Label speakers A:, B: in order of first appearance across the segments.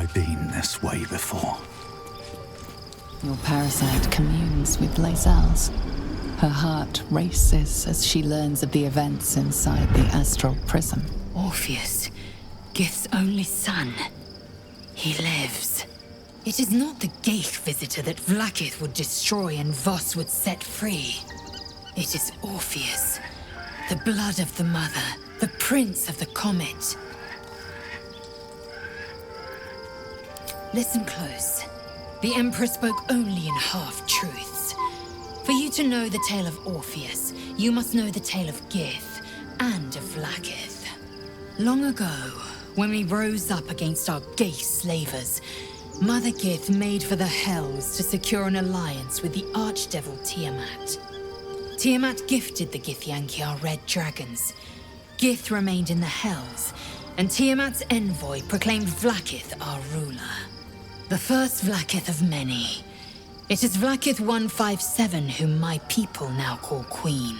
A: I been this way before?
B: Your parasite communes with Lae'zel's. Her heart races as she learns of the events inside the astral prism.
C: Orpheus, Gith's only son. He lives. It is not the Geich visitor that Vlaakith would destroy and Voss would set free. It is Orpheus, the blood of the mother, the prince of the comet. Listen close. The Emperor spoke only in half-truths. For you to know the tale of Orpheus, you must know the tale of Gith and of Vlaakith. Long ago, when we rose up against our Geich slavers, Mother Gith made for the Hells to secure an alliance with the archdevil Tiamat. Tiamat gifted the Githyanki our red dragons. Gith remained in the Hells, and Tiamat's envoy proclaimed Vlaakith our ruler. The first Vlaakith of many. It is Vlaakith 157 whom my people now call Queen.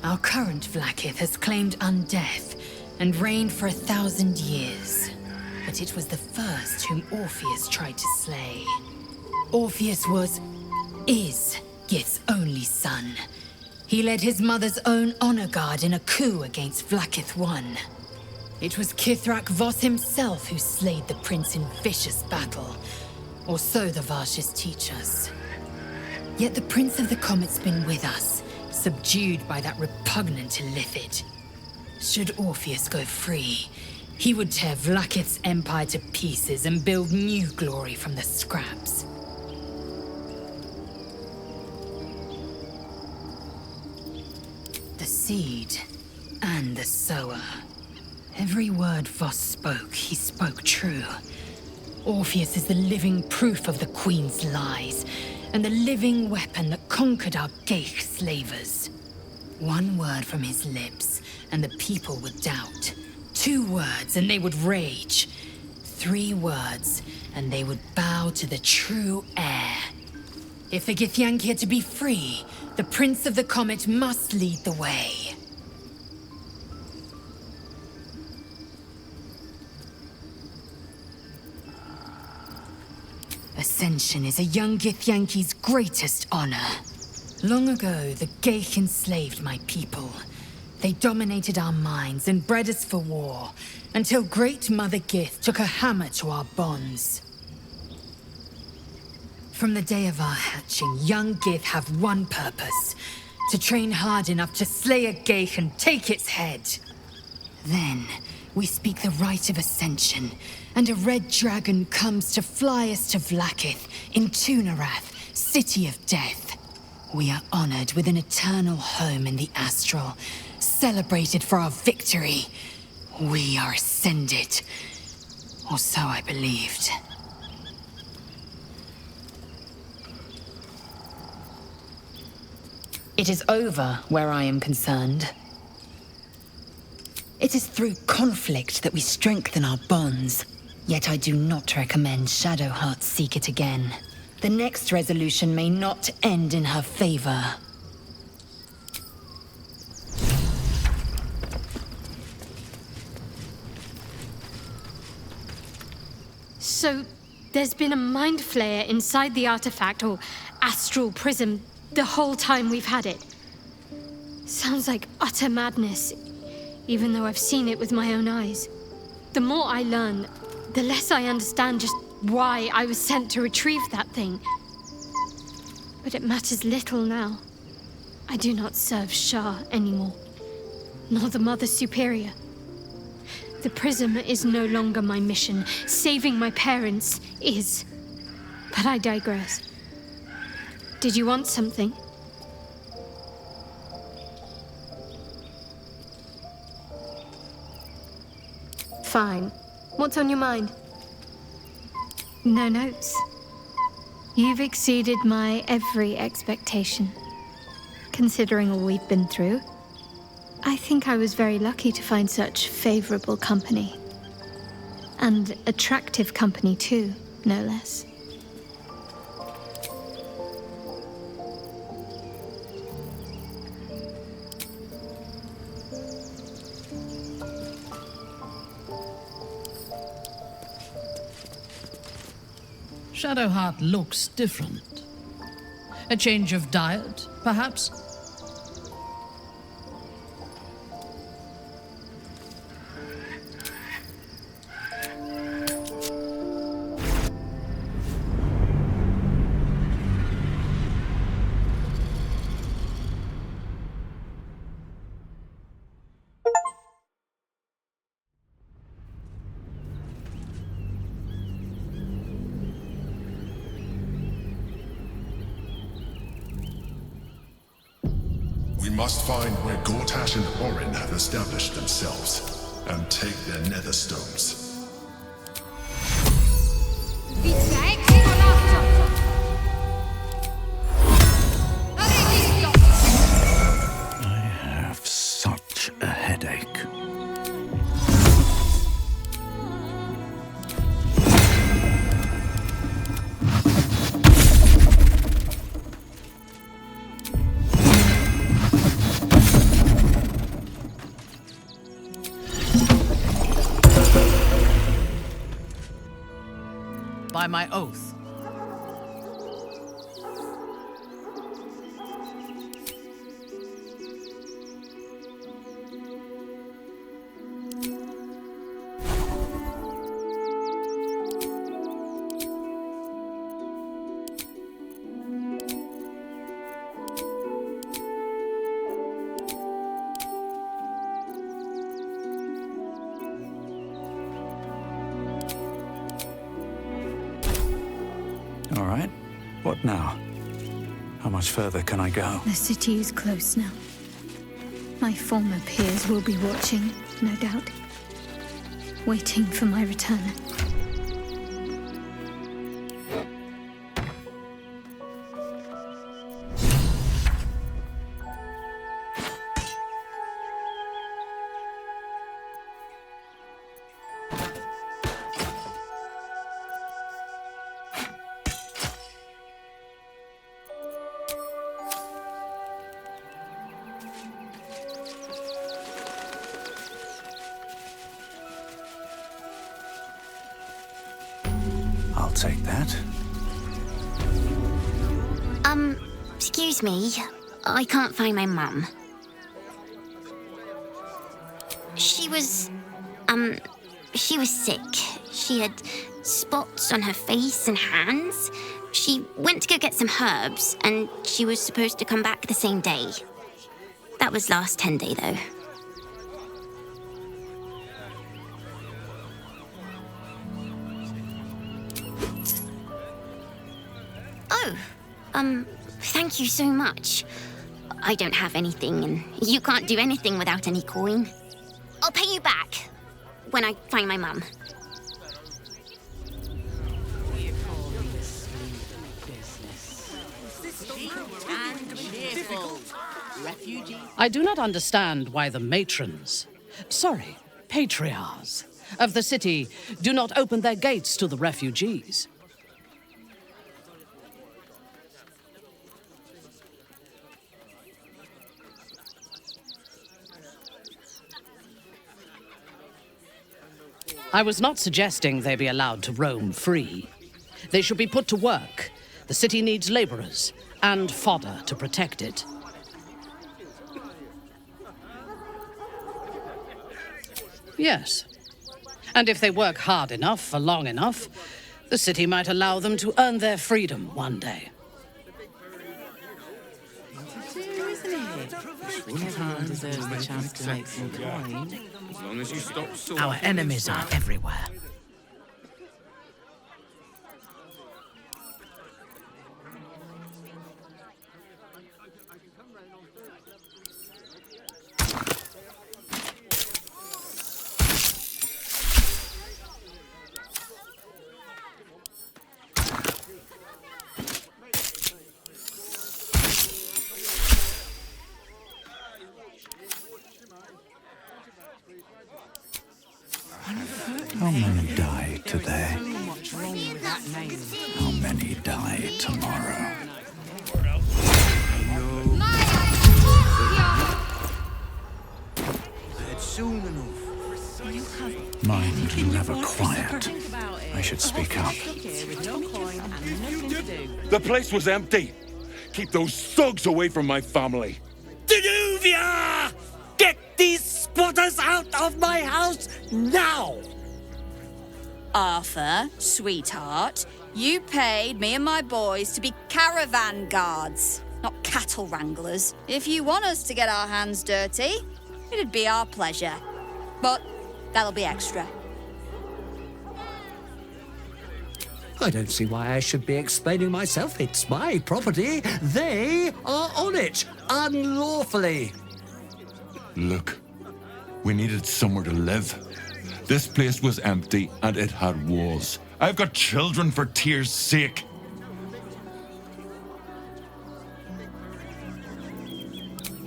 C: Our current Vlaakith has claimed undeath and reigned for 1,000 years. But it was the first whom Orpheus tried to slay. Orpheus is Gith's only son. He led his mother's own honor guard in a coup against Vlaakith I. It was Kithrak Voss himself who slayed the prince in vicious battle, or so the Varshas teach us. Yet the Prince of the Comet's been with us, subdued by that repugnant Illithid. Should Orpheus go free, he would tear Vlaakith's empire to pieces and build new glory from the scraps. The seed and the sower. Every word Voss spoke, he spoke true. Orpheus is the living proof of the Queen's lies, and the living weapon that conquered our Geich slavers. One word from his lips, and the people would doubt. 2 words, and they would rage. 3 words, and they would bow to the true heir. If the Githyanki are to be free, the Prince of the Comet must lead the way. Ascension is a young Githyanki's greatest honor. Long ago, the Geich enslaved my people. They dominated our minds and bred us for war, until Great Mother Gith took a hammer to our bonds. From the day of our hatching, young Gith have one purpose: to train hard enough to slay a Geich and take its head. Then, we speak the rite of Ascension, and a red dragon comes to fly us to Vlaakith, in Tunarath, City of Death. We are honored with an eternal home in the Astral, celebrated for our victory. We are ascended. Or so I believed. It is over where I am concerned. It is through conflict that we strengthen our bonds. Yet I do not recommend Shadowheart seek it again. The next resolution may not end in her favor.
D: So, there's been a mind flayer inside the artifact, or astral prism, the whole time we've had it. Sounds like utter madness, even though I've seen it with my own eyes. The more I learn, the less I understand just why I was sent to retrieve that thing. But it matters little now. I do not serve Shah anymore, nor the Mother Superior. The prism is no longer my mission. Saving my parents is. But I digress. Did you want something? Fine. What's on your mind? No notes. You've exceeded my every expectation. Considering all we've been through, I think I was very lucky to find such favorable company. And attractive company too, no less.
E: Shadowheart looks different. A change of diet, perhaps?
F: We must find where Gortash and Orin have established themselves, and take their nether stones.
A: I have such a headache.
E: By my oath.
A: All right. What now? How much further can I go?
D: The city is close now. My former peers will be watching, no doubt. Waiting for my return.
A: I'll take that.
G: Excuse me. I can't find my mum. She was sick. She had spots on her face and hands. She went to go get some herbs, and she was supposed to come back the same day. That was last 10 day, though. Thank you so much. I don't have anything, and you can't do anything without any coin. I'll pay you back when I find my mum.
E: I do not understand why the matrons, patriarchs of the city do not open their gates to the refugees. I was not suggesting they be allowed to roam free. They should be put to work. The city needs laborers and fodder to protect it. Yes. And if they work hard enough for long enough, the city might allow them to earn their freedom one day.
H: Our enemies are everywhere.
A: How many die today? How many die tomorrow? Mind never quiet. I should speak up.
I: The place was empty. Keep those thugs away from my family.
H: Danuvia! Get these squatters out of my house now!
J: Arthur, sweetheart, you paid me and my boys to be caravan guards, not cattle wranglers. If you want us to get our hands dirty, it'd be our pleasure. But that'll be extra.
H: I don't see why I should be explaining myself. It's my property. They are on it, unlawfully.
F: Look, we needed somewhere to live. This place was empty and it had walls. I've got children for tears' sake.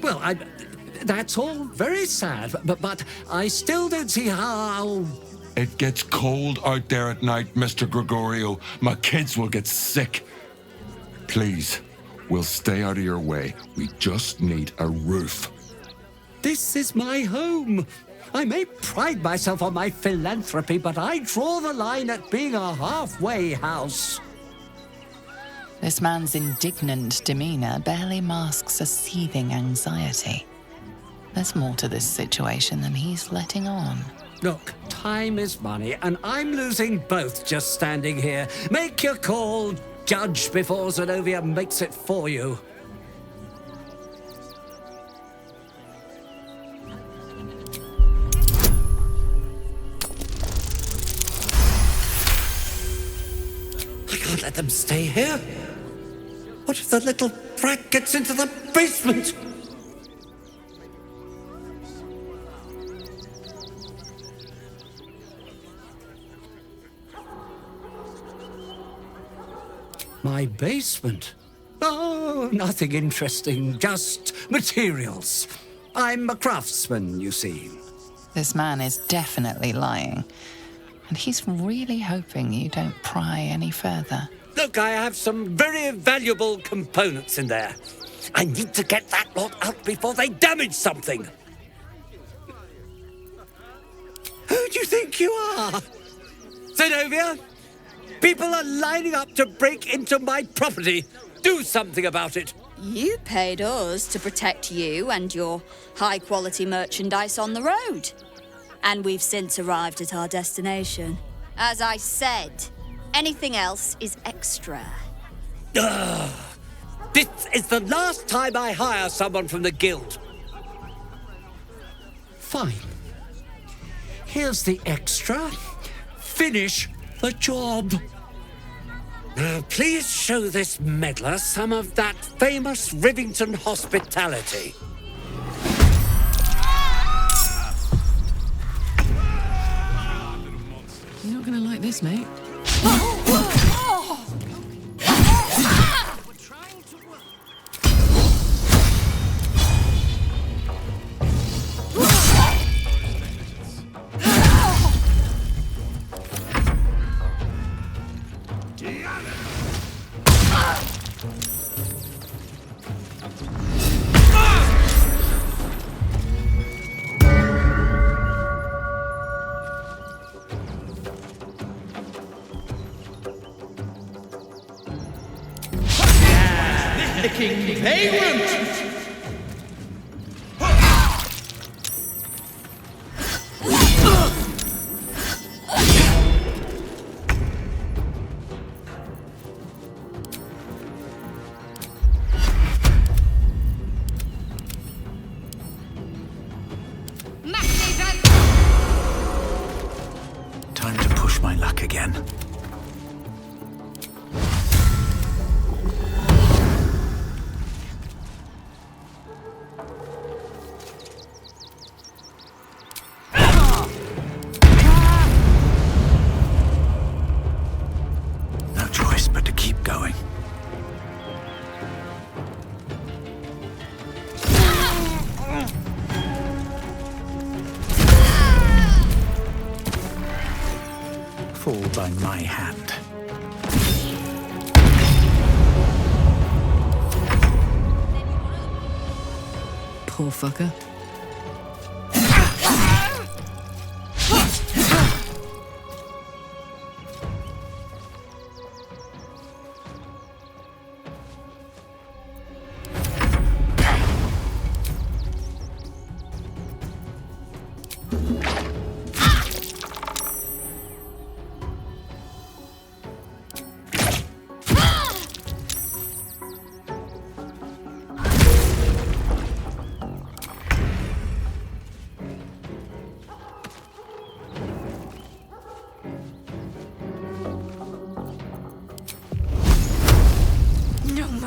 H: Well, that's all very sad, but I still don't see how...
F: It gets cold out there at night, Mr. Gregorio. My kids will get sick. Please, we'll stay out of your way. We just need a roof.
H: This is my home. I may pride myself on my philanthropy, but I draw the line at being a halfway house.
B: This man's indignant demeanor barely masks a seething anxiety. There's more to this situation than he's letting on.
H: Look, time is money, and I'm losing both just standing here. Make your call, judge, before Zenobia makes it for you. I can't let them stay here. What if the little brat gets into the basement? My basement? Oh, nothing interesting, just materials. I'm a craftsman, you see.
B: This man is definitely lying, and he's really hoping you don't pry any further.
H: Look, I have some very valuable components in there. I need to get that lot out before they damage something. Who do you think you are? Zenobia? People are lining up to break into my property. Do something about it.
J: You paid us to protect you and your high-quality merchandise on the road. And we've since arrived at our destination. As I said, anything else is extra.
H: This is the last time I hire someone from the guild. Fine. Here's the extra. Finish the job. Now, please show this meddler some of that famous Rivington hospitality.
E: You're not gonna like this, mate.
K: Licking vagrant!
A: Time to push my luck again. No choice but to keep going. Fall by my hand.
E: Poor fucker.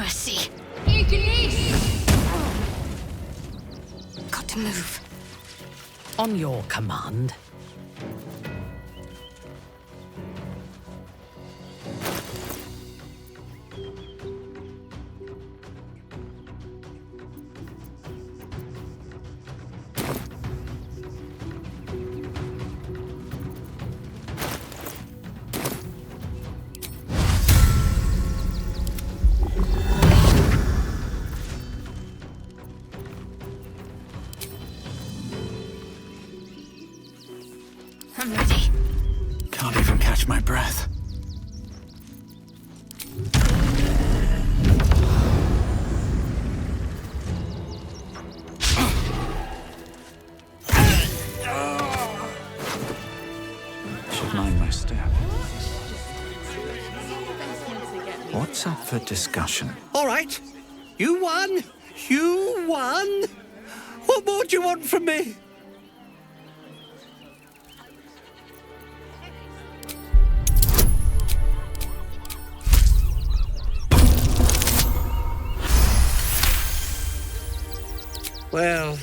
D: mercy. Got to move.
E: On your command.
D: I'm ready.
A: Can't even catch my breath. Should mind my step. What's up for discussion?
H: All right. You won. You won. What more do you want from me? Well,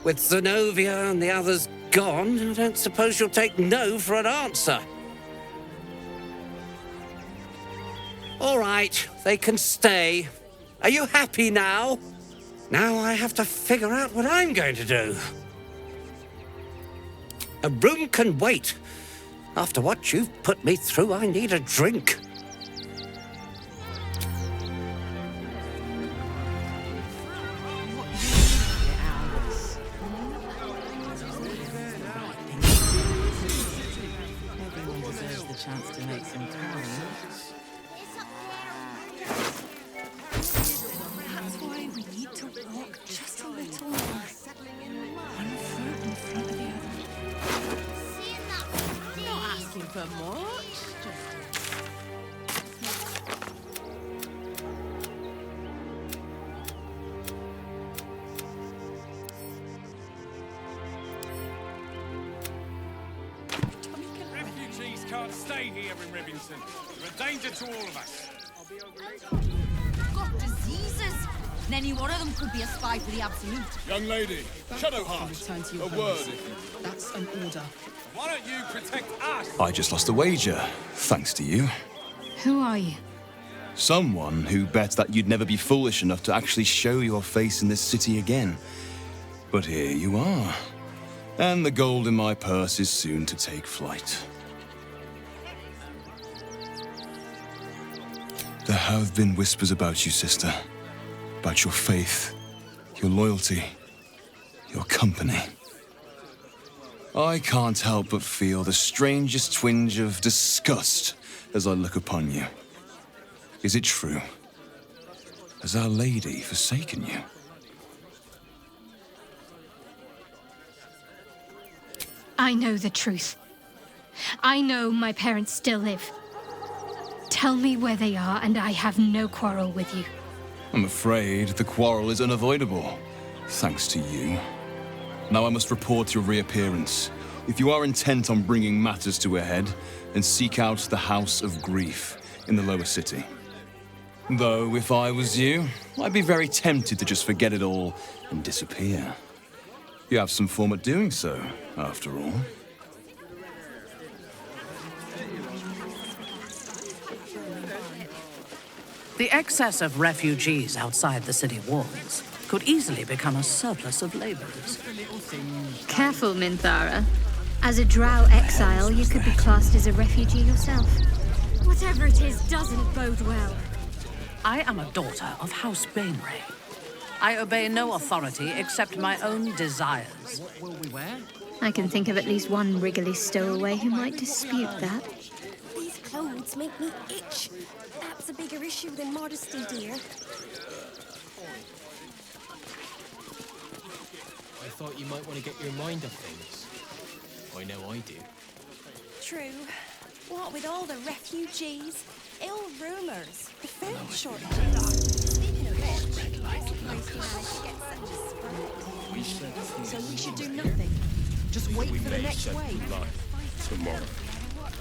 H: with Zenobia and the others gone, I don't suppose you'll take no for an answer. All right, they can stay. Are you happy now? Now I have to figure out what I'm going to do. A room can wait. After what you've put me through, I need a drink.
L: Chance to make some time. That's why we need to walk just a little more. One foot in front of the other. Not asking for much.
M: Can't stay here in Rivington. You're a danger to all of us.
J: Got diseases. And any one of them could be a spy for the Absolute.
I: Young lady, Shadowheart, a word.
L: That's an order.
M: Why don't you protect us?
N: I just lost a wager, thanks to you.
C: Who are you?
N: Someone who bet that you'd never be foolish enough to actually show your face in this city again. But here you are. And the gold in my purse is soon to take flight. There have been whispers about you, sister. About your faith, your loyalty, your company. I can't help but feel the strangest twinge of disgust as I look upon you. Is it true? Has Our Lady forsaken you?
D: I know the truth. I know my parents still live. Tell me where they are, and I have no quarrel with you.
N: I'm afraid the quarrel is unavoidable, thanks to you. Now I must report your reappearance. If you are intent on bringing matters to a head, then seek out the House of Grief in the lower city. Though, if I was you, I'd be very tempted to just forget it all and disappear. You have some form at doing so, after all.
E: The excess of refugees outside the city walls could easily become a surplus of laborers.
D: Careful, Minthara. As a drow exile, you could be classed as a refugee yourself. Whatever it is doesn't bode well.
E: I am a daughter of House Bainray. I obey no authority except my own desires.
L: What will we wear?
D: I can think of at least one Wriggly stowaway who might dispute that.
O: These clothes make me itch. That's a bigger issue than modesty, dear.
L: I thought you might want to get your mind off things. I know I do.
O: True. What with all the refugees, ill rumours, the food shortage. Speaking of which, I suppose you managed to get sent.
L: So we should do nothing. Just wait for the next wave.
I: Tomorrow.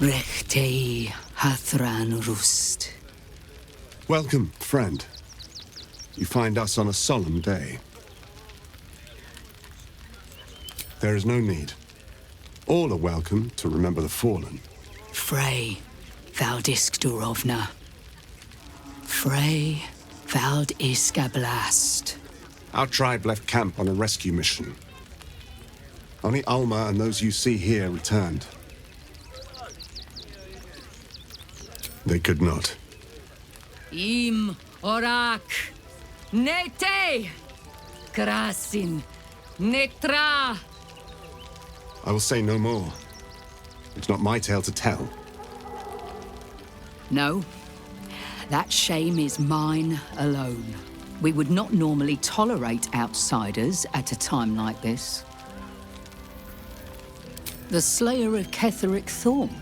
P: Rechtei Hathran Rust.
Q: Welcome, friend.
P: You find us on a solemn day. There is no need. All are welcome to remember the fallen.
Q: Frey, Valdisk Durovna. Frey, Valdisk Ablast.
P: Our tribe left camp on a rescue mission. Only Alma and those you see here returned. They could not.
R: Im Orak. Nete! Krasin. Netra!
P: I will say no more. It's not my tale to tell.
Q: No. That shame is mine alone. We would not normally tolerate outsiders at a time like this. The slayer of Ketheric Thorn.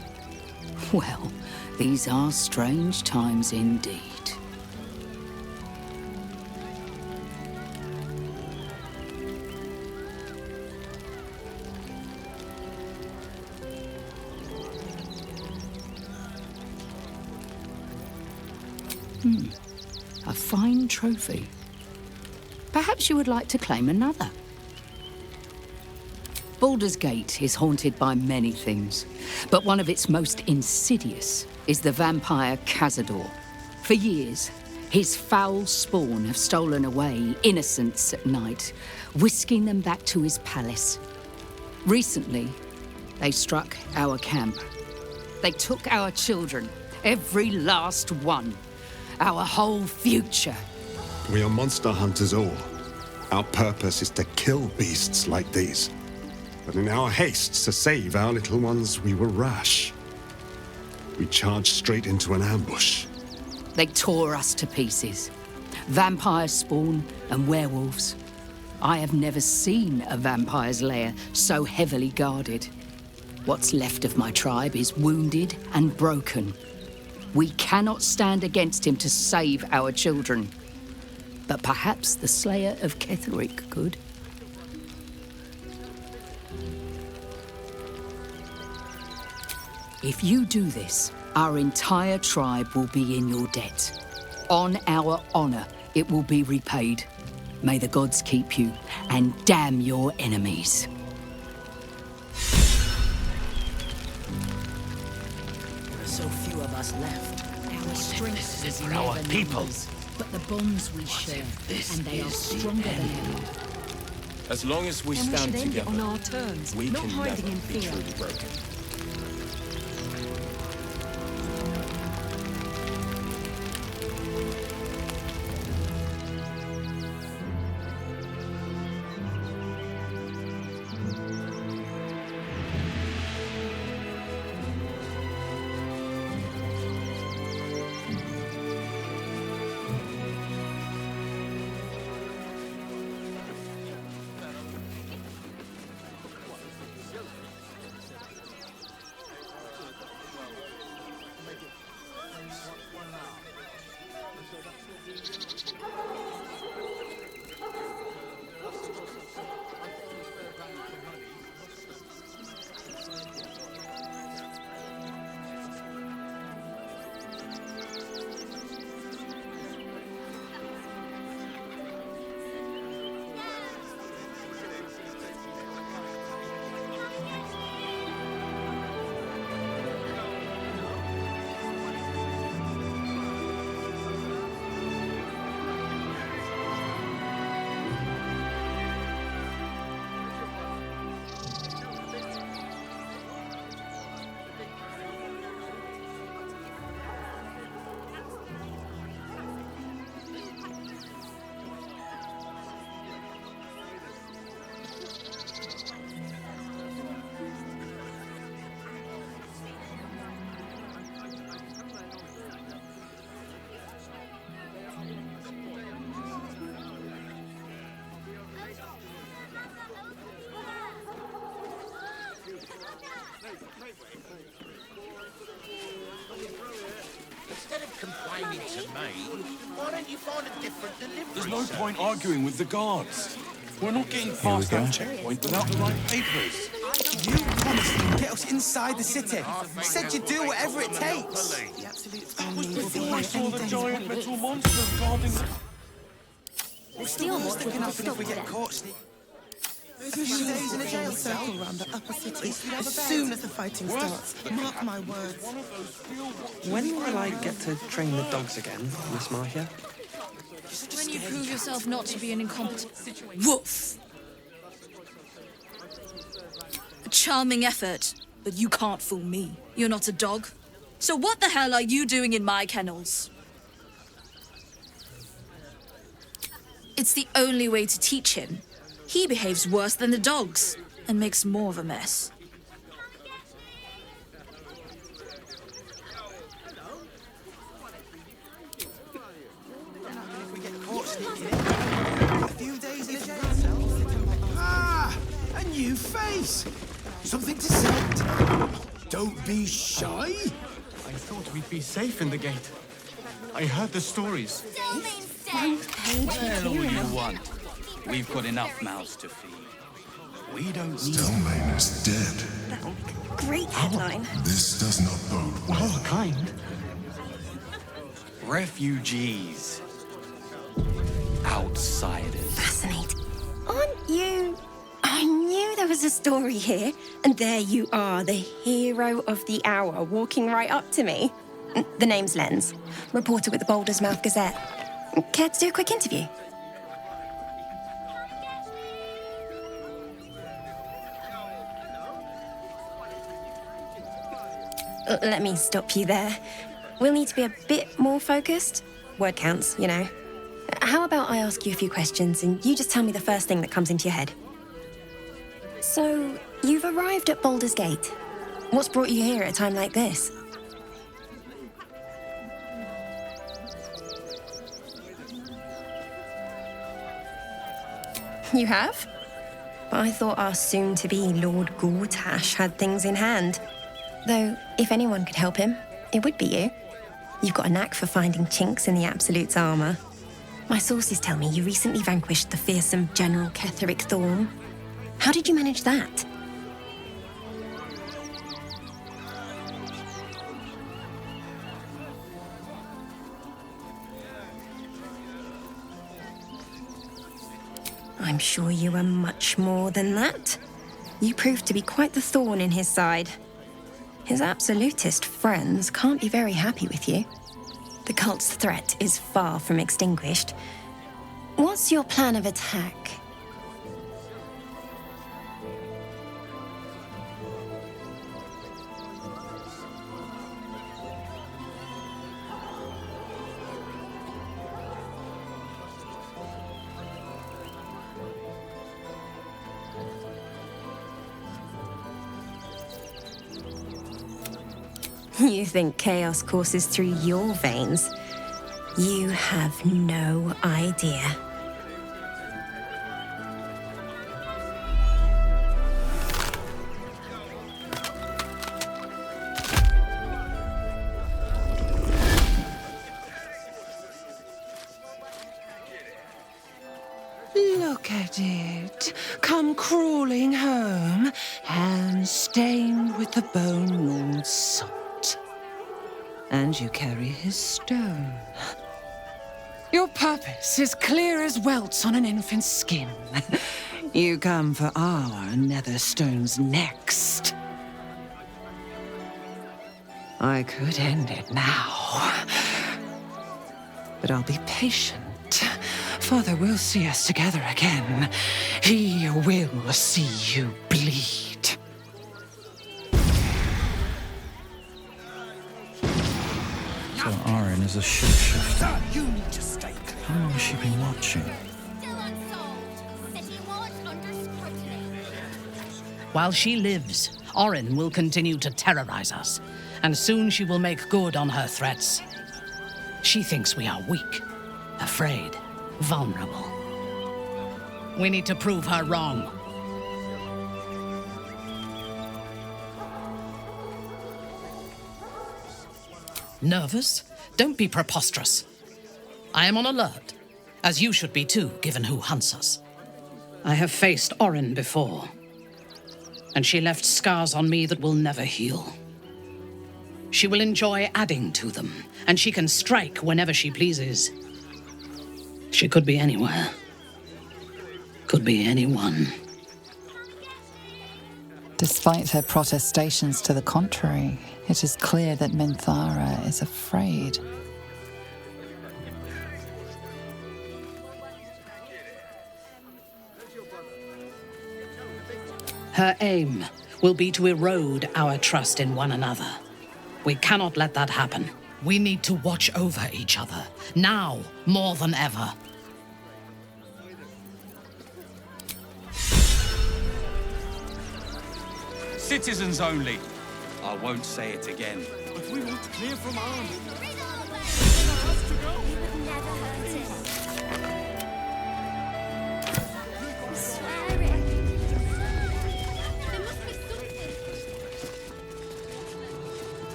Q: Well, these are strange times indeed. A fine trophy. Perhaps you would like to claim another. Baldur's Gate is haunted by many things, but one of its most insidious is the vampire Cazador. For years, his foul spawn have stolen away innocents at night, whisking them back to his palace. Recently, they struck our camp. They took our children, every last one. Our whole future.
P: We are monster hunters all. Our purpose is to kill beasts like these. But in our haste to save our little ones, we were rash. We charged straight into an ambush.
Q: They tore us to pieces. Vampire spawn and werewolves. I have never seen a vampire's lair so heavily guarded. What's left of my tribe is wounded and broken. We cannot stand against him to save our children. But perhaps the Slayer of Ketheric could. If you do this, our entire tribe will be in your debt. On our honor, it will be repaid. May the gods keep you, and damn your enemies.
S: There are so few of us left.
Q: Our strength
S: This
Q: is
S: is
Q: in
S: our
Q: our
S: people.
Q: numbers, but the bonds we share, and they are stronger than ever.
T: As long as we
O: Then we
T: stand
O: should end it
T: together,
O: on our terms,
T: we
O: not
T: can
O: hiding
T: never
O: in
T: be
O: fear.
T: truly broken.
K: Instead of complaining to me, why don't you find a different delivery?
I: There's no
K: service?
I: point arguing with the guards. We're not getting
A: we
I: past
A: go.
I: that checkpoint without the right papers.
U: You promised to get us inside the city. Said you'd do whatever it takes.
I: That was before I saw the giant metal monster guarding the...
U: What's the worst that can happen if we get caught? A few days in a jail circle around the upper city as soon as the fighting starts. Mark my words.
G: When will I get to train the dogs again, Miss Marcia?
J: When you prove yourself not to be an incompetent woof. A charming effort, but you can't fool me. You're not a dog. So what the hell are you doing in my kennels? It's the only way to teach him. He behaves worse than the dogs and makes more of a mess.
U: Ah, a new face. Something to say. Don't be shy.
V: I thought we'd be safe in the gate. I heard the stories.
W: Tell all you want. We've got enough mouths to feed. We don't need...
X: Stelmane is dead.
O: Great headline.
X: This does not bode well.
V: Oh, kind.
W: Refugees. Outsiders.
O: Fascinating. Aren't you... I knew there was a story here. And there you are, the hero of the hour, walking right up to me. The name's Lens, reporter with the Baldur's Mouth Gazette. Care to do a quick interview? Let me stop you there. We'll need to be a bit more focused. Word counts, you know. How about I ask you a few questions and you just tell me the first thing that comes into your head? So, you've arrived at Baldur's Gate. What's brought you here at a time like this? You have? But I thought our soon-to-be Lord Gortash had things in hand. Though, if anyone could help him, it would be you. You've got a knack for finding chinks in the Absolute's armor. My sources tell me you recently vanquished the fearsome General Ketheric Thorn. How did you manage that? I'm sure you were much more than that. You proved to be quite the thorn in his side. His absolutist friends can't be very happy with you. The cult's threat is far from extinguished. What's your plan of attack? You think chaos courses through your veins? You have no idea.
Y: Look at it. Come crawling home, hands stained with the Bone Lord's salt. And you carry his stone. Your purpose is clear as welts on an infant's skin. You come for our Netherstones next. I could end it now. But I'll be patient. Father will see us together again. He will see you bleed.
A: So Arin is a shapeshifter.
U: You need to stay clear.
A: How long has she been watching?
E: While she lives, Orin will continue to terrorize us, and soon she will make good on her threats. She thinks we are weak, afraid, vulnerable. We need to prove her wrong. Nervous? Don't be preposterous. I am on alert, as you should be too, given who hunts us. I have faced Orin before, and she left scars on me that will never heal. She will enjoy adding to them, and she can strike whenever she pleases. She could be anywhere, Could be anyone.
B: Despite her protestations to the contrary, it is clear that Minthara is afraid.
E: Her aim will be to erode our trust in one another. We cannot let that happen. We need to watch over each other, now more than ever.
W: Citizens only. I won't say it again.
V: But we want clear from arms.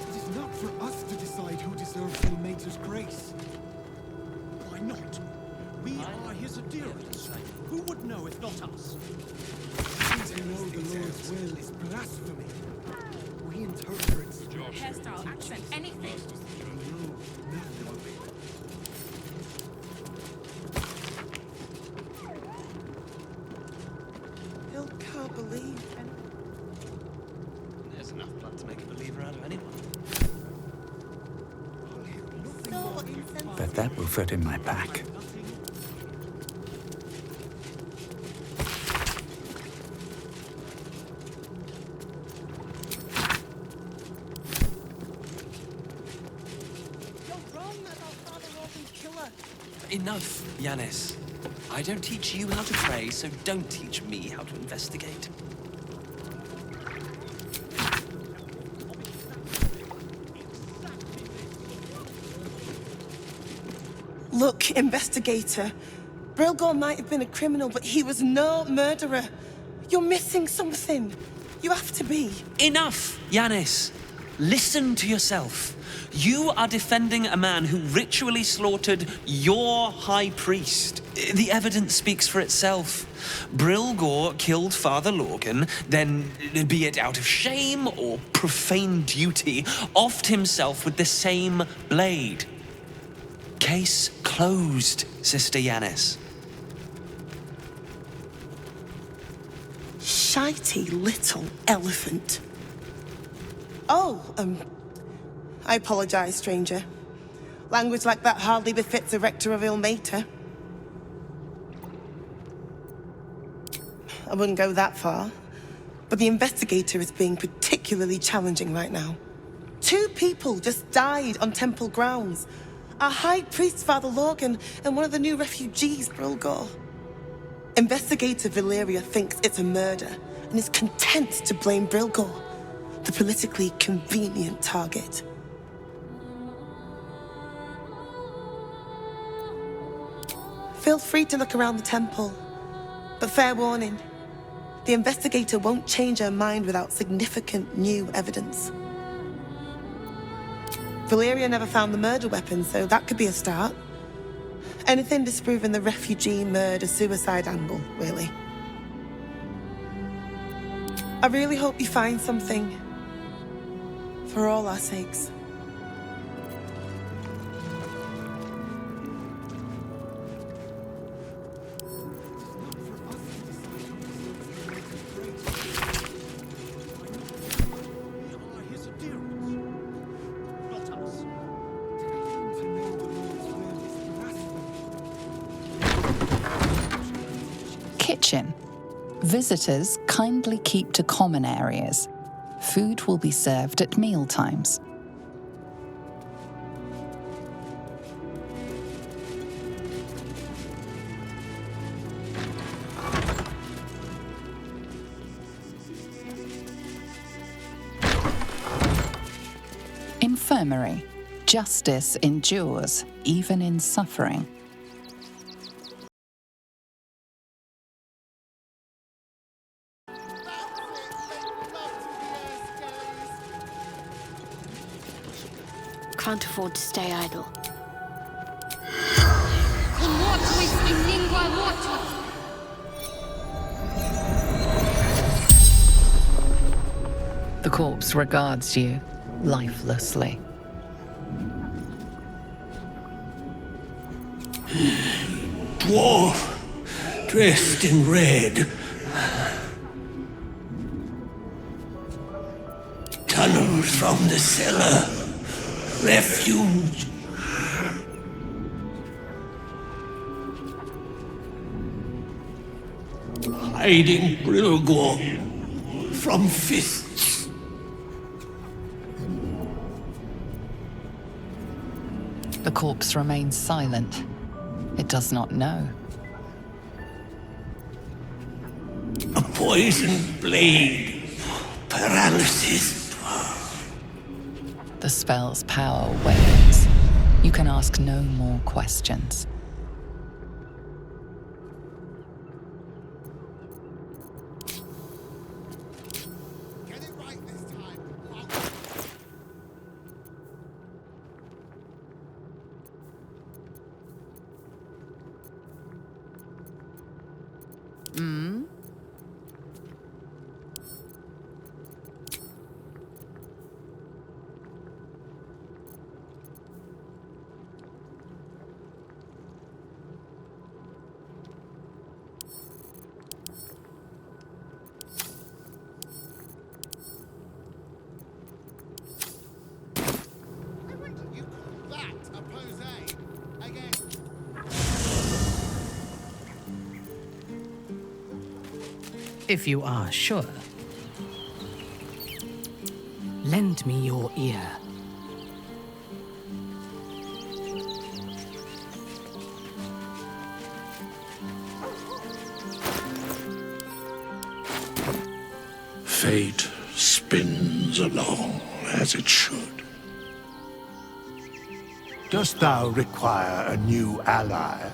V: It is not for us to decide who deserves the Mater's grace. Why not? We are his adherents. Who would know if not us? To know the Lord's will is blasphemy. We interpret
L: hairstyle, accent, anything.
U: Hill can't believe.
G: There's enough blood to make a believer out of anyone.
A: But that will fit in my pack.
G: Enough, Yanis. I don't teach you how to pray, so don't teach me how to investigate.
U: Look, investigator. Brilgor might have been a criminal, but he was no murderer. You're missing something. You have to be.
G: Enough, Yanis. Listen to yourself. You are defending a man who ritually slaughtered your high priest. The evidence speaks for itself. Brilgor killed Father Lorgan, then, be it out of shame or profane duty, offed himself with the same blade. Case closed, Sister Yanis.
U: Shitey little elephant. Oh, I apologize, stranger. Language like that hardly befits a rector of Ilmater. I wouldn't go that far, but the investigator is being particularly challenging right now. 2 people just died on temple grounds. Our high priest, Father Lorgan, and one of the new refugees, Brilgor. Investigator Valeria thinks it's a murder and is content to blame Brilgor, the politically convenient target. Feel free to look around the temple, but fair warning, the investigator won't change her mind without significant new evidence. Valeria never found the murder weapon, so that could be a start. Anything disproving the refugee murder-suicide angle, really. I really hope you find something. For all our sakes.
B: Kitchen. Visitors kindly keep to common areas. Food will be served at mealtimes. Infirmary. Justice endures, even in suffering.
D: Can't afford to stay idle.
B: The corpse regards you lifelessly.
C: Dwarf, dressed in red. Tunnels from the cellar. Refuge. Hiding Brilgor from fists.
B: The corpse remains silent. It does not know.
C: A poisoned blade. Paralysis.
B: The spell's power wanes. You can ask no more questions.
E: If you are sure, lend me your ear.
C: Fate spins along as it should.
F: Dost thou require a new ally?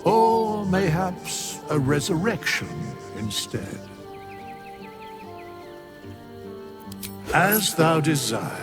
F: Or mayhaps a resurrection instead? As thou desire.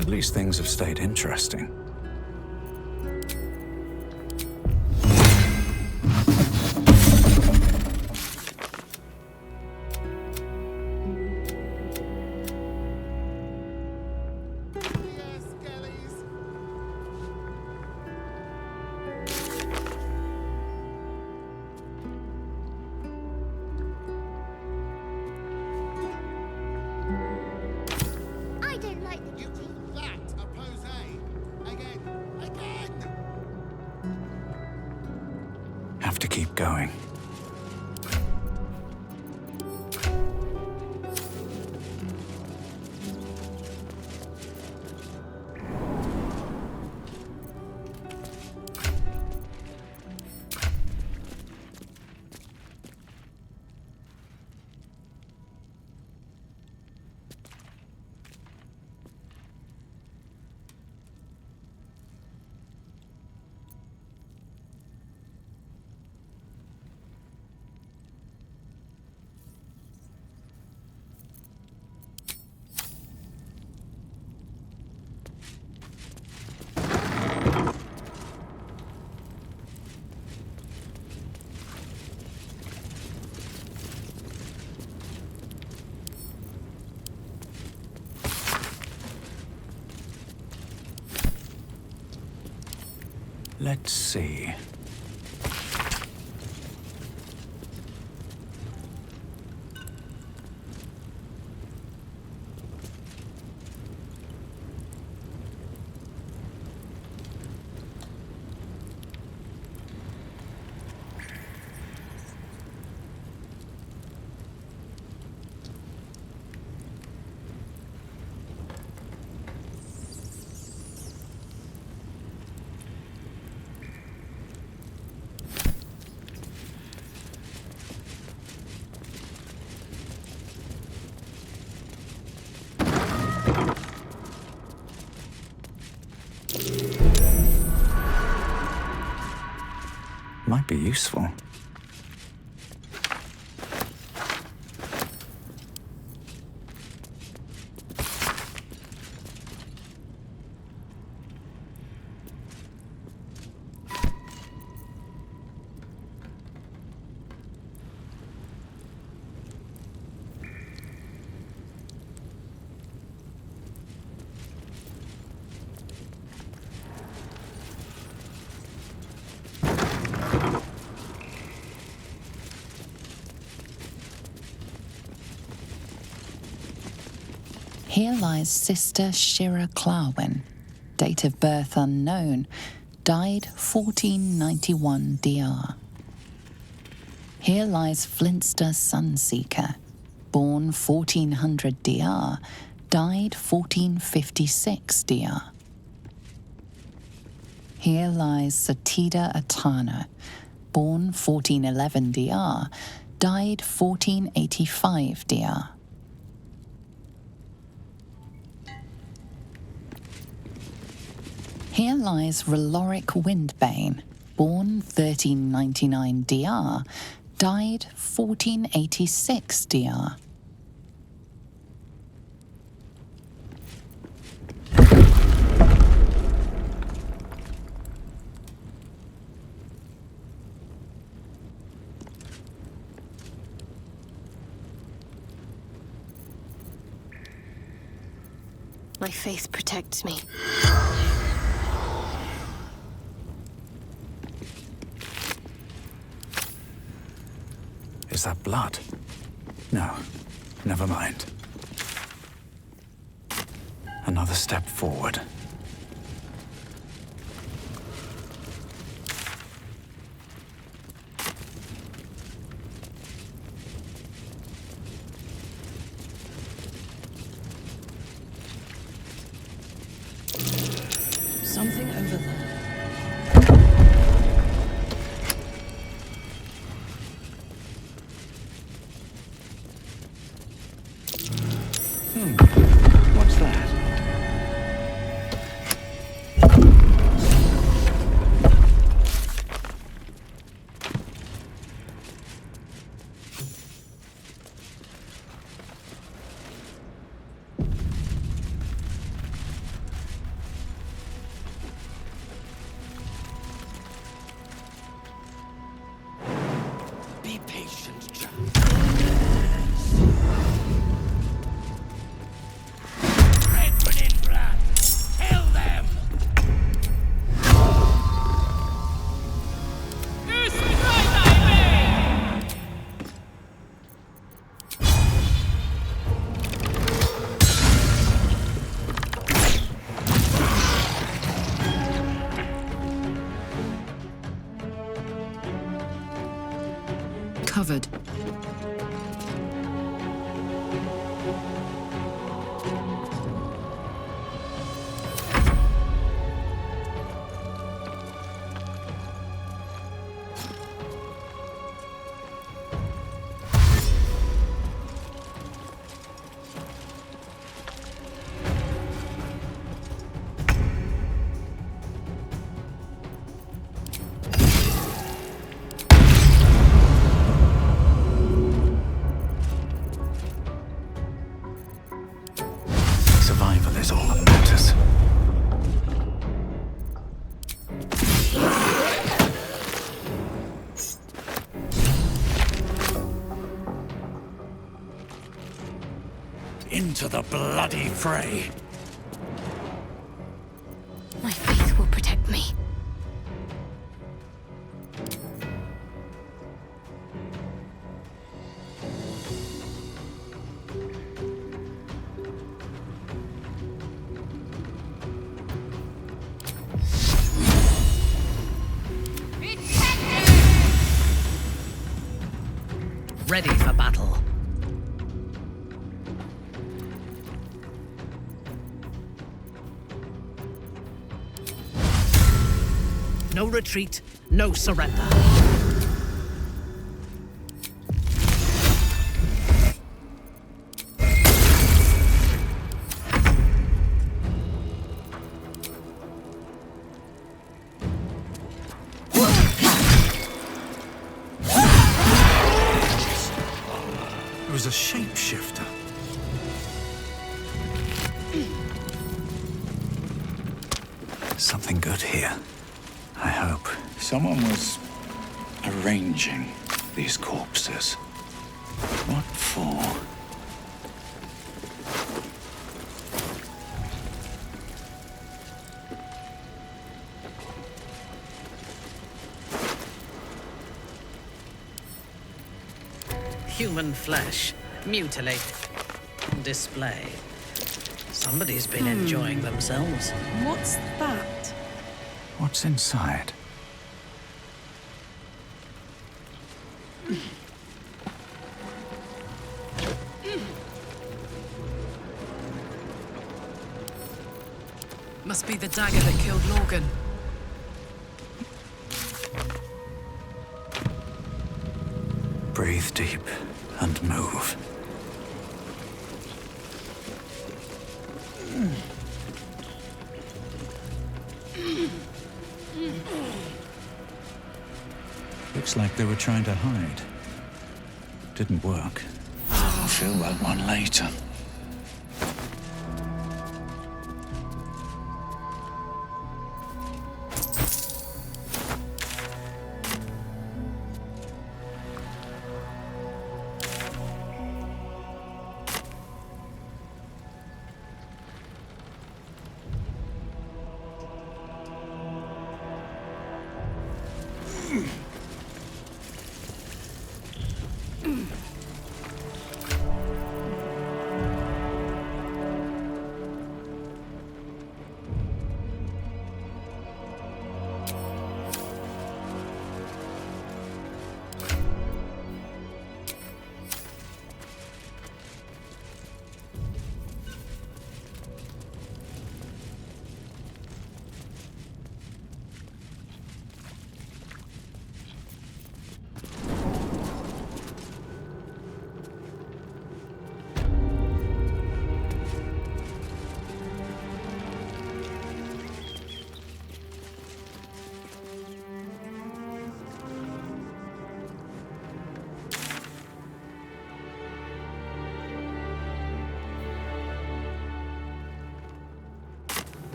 A: At least things have stayed interesting. keep going. Let's see. Might be useful.
B: Here lies Sister Shira Clarwin, date of birth unknown, died 1491 DR. Here lies Flintster Sunseeker, born 1400 DR, died 1456 DR. Here lies Satida Atana, born 1411 DR, died 1485 DR. Here lies Reloric Windbane, born 1399 DR, died 1486 DR.
D: My faith protects me.
A: Is that blood? No, never mind. Another step forward.
E: Something over there.
A: What's that?
Q: covered.
A: Survival is all that matters.
F: Into the bloody fray.
D: My faith will protect me.
E: Ready for battle. No retreat, no surrender.
A: It was a shapeshifter. Something good here. I hope.
H: Someone was arranging these corpses. What for?
E: Human flesh, mutilated, on display. Somebody's been enjoying themselves.
L: What's that?
A: What's inside?
M: Must be the dagger that killed Lorgan.
A: Breathe deep and move. Looks like they were trying to hide. Didn't work.
H: I'll feel that one later.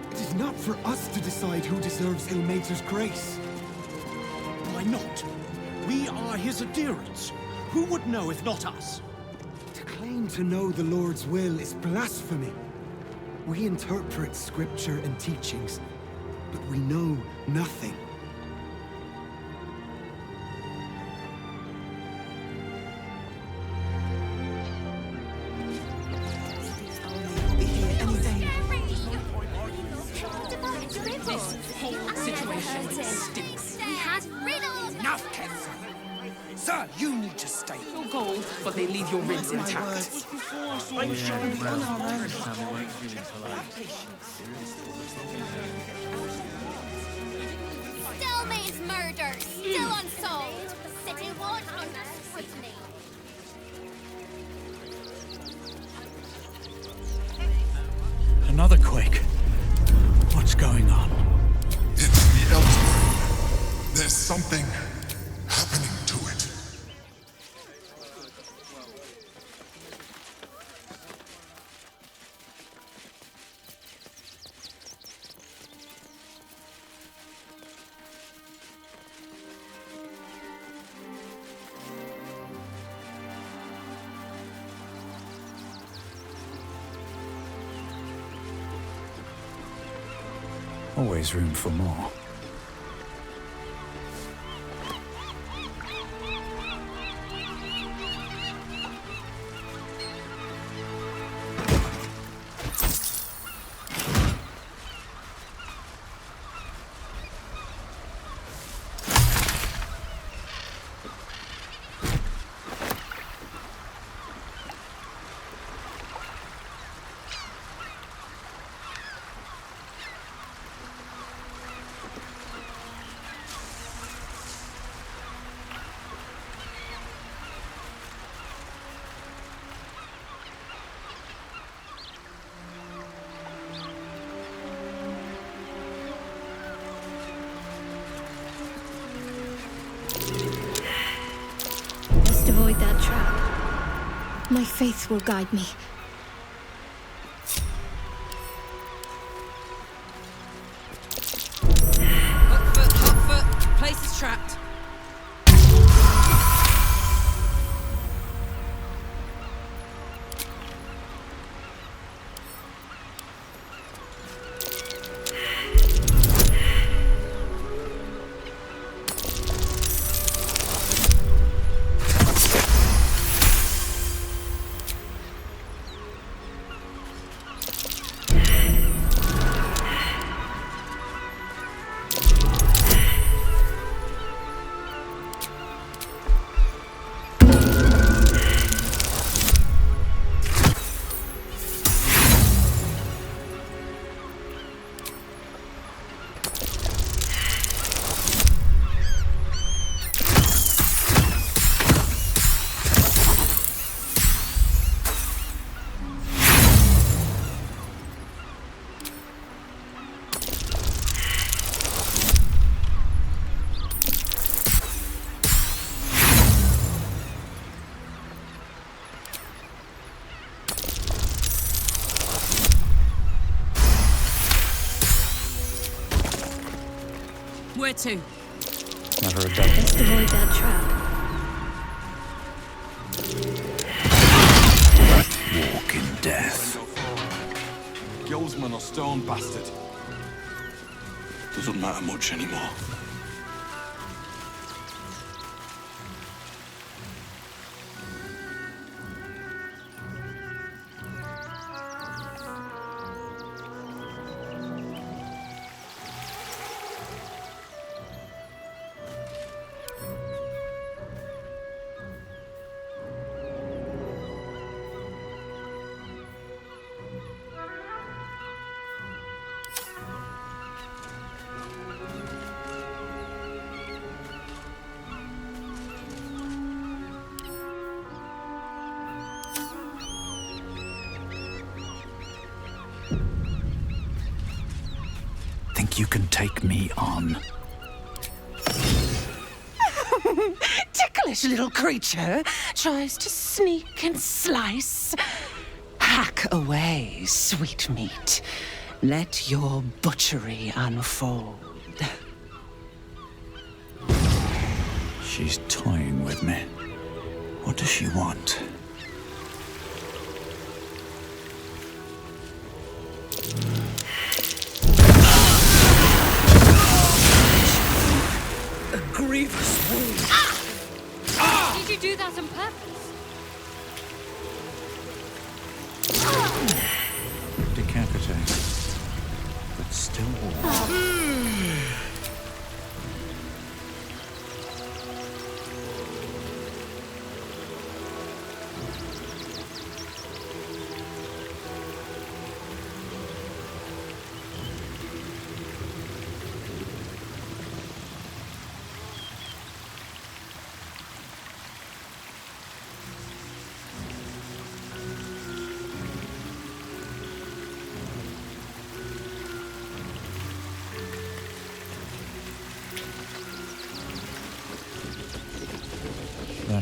V: It is not for us to decide who deserves Ilmater's grace. Why not? We are his adherents. Who would know if not us? To claim to know the Lord's will is blasphemy. We interpret scripture and teachings, but we know nothing.
L: Hey, Sticks. We had riddles.
N: Enough, Kenzo. Sir, you need to stay. Your gold, but they leave your ribs intact. I'm sure we've done our own.
L: Stelmay's murder, still unsolved. City watch under scrutiny.
A: Another quake. What's going on?
X: It's the Elder. There's something happening to it.
A: Always room for more.
D: Avoid that trap. My faith will guide me.
E: Hot foot. Place is trapped. Where to?
A: Never a doubt.
D: Best avoid that trap.
H: Walk in death.
I: Gilsman or stone bastard.
H: Doesn't matter much anymore.
A: You can take me on.
Y: Ticklish little creature tries to sneak and slice. Hack away, sweet meat. Let your butchery unfold.
H: She's toying with me. What does she want?
N: Grievous wound.
D: Did you do that on purpose?
H: Decapitate, but still warm.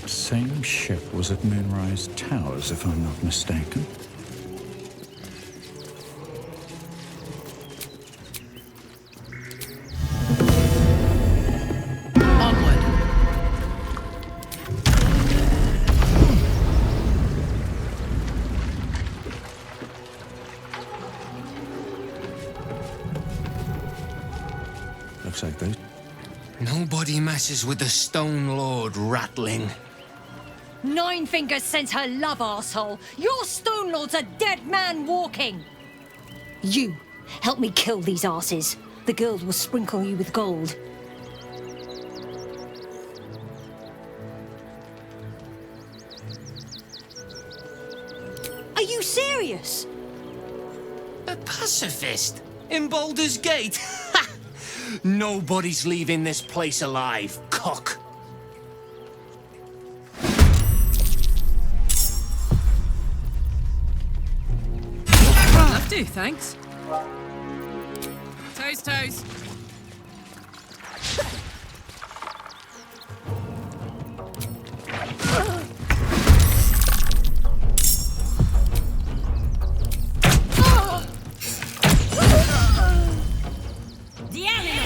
H: That same ship was at Moonrise Towers, if I'm not mistaken. Looks like those.
K: Nobody messes with the Stone Lord, Ratling.
P: Nine Fingers sends her love, arsehole. Your Stone Lord's a dead man walking. You, help me kill these arses. The girls will sprinkle you with gold. Are you serious?
K: A pacifist? In Baldur's Gate? Nobody's leaving this place alive, cock.
M: Love to, thanks. Toes.
P: The animal!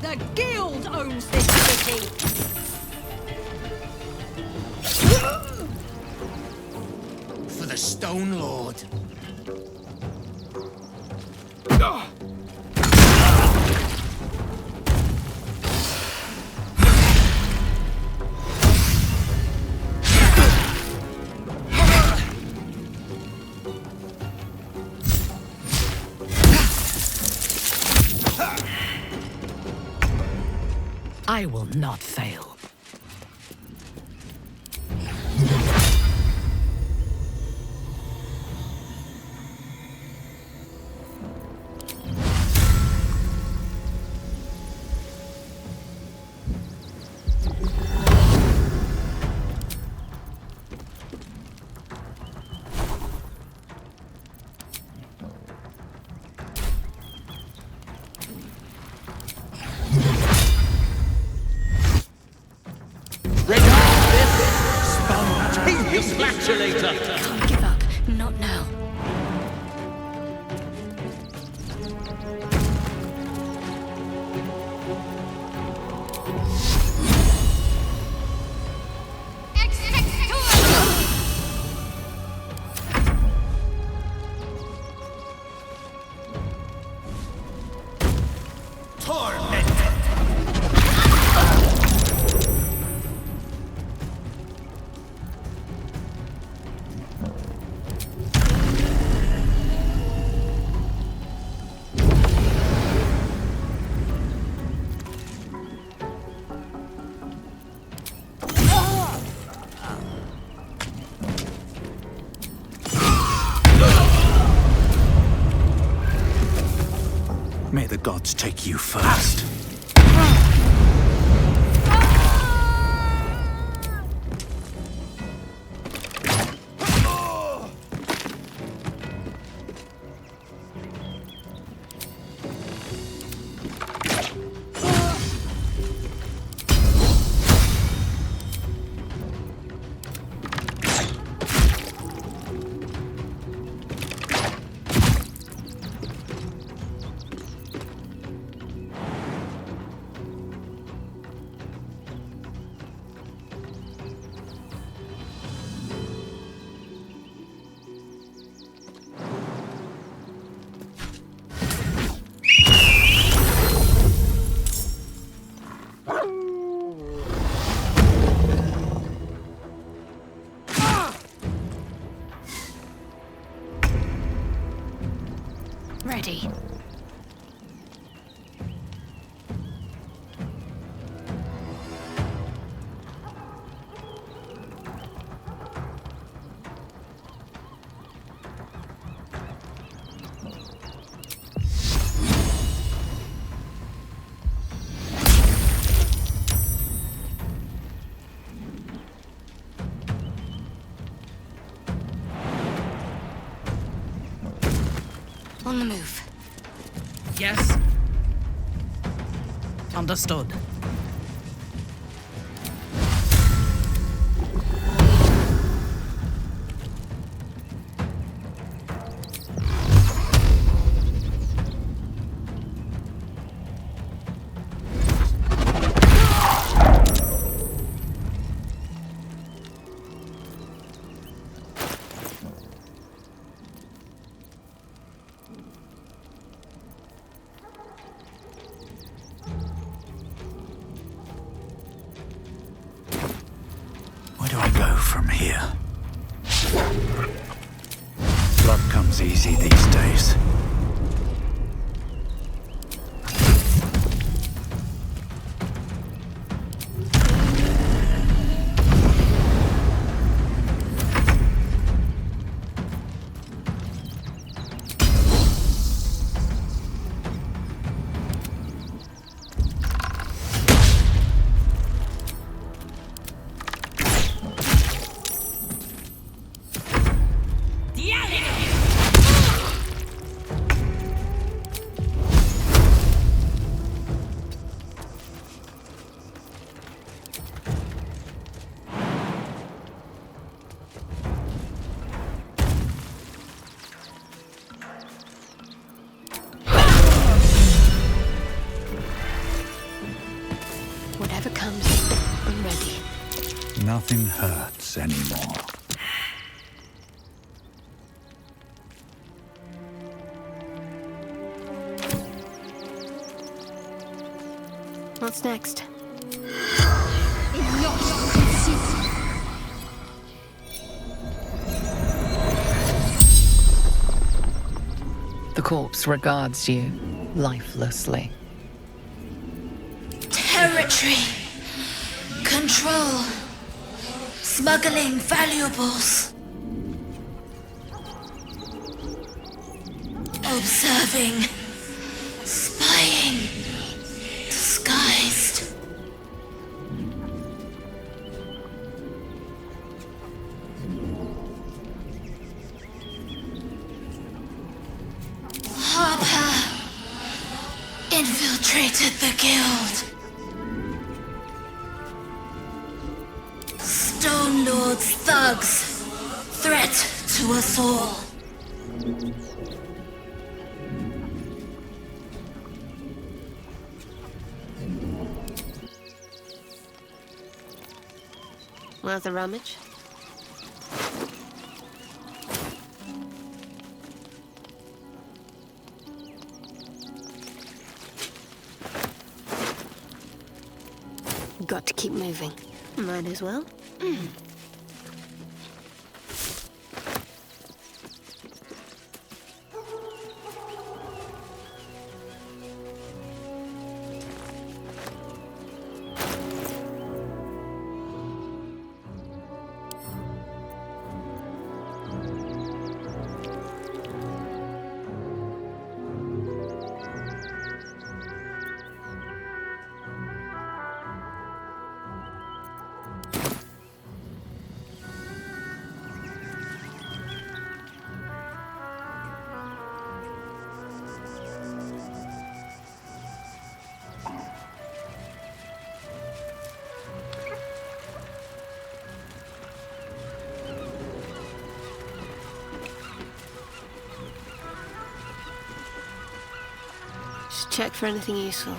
P: The guild owns this city!
K: For the Stone Lord.
E: I will not fail.
R: Spontaneous flatulator!
P: Can't give up. Not now.
A: May the gods take you first.
P: ready. On the move.
E: Yes. Understood.
A: Where do I go from here? Blood comes easy these days.
D: Whatever comes, I'm ready.
A: Nothing hurts anymore.
D: What's next?
B: The corpse regards you lifelessly.
J: Territory. Control. Smuggling valuables. Observing. Spying. Disguised. Harper infiltrated the guild. Stone Lord's thugs. Threat to us all.
D: Worth a rummage? Got to keep moving. Might as well. Just check for anything useful.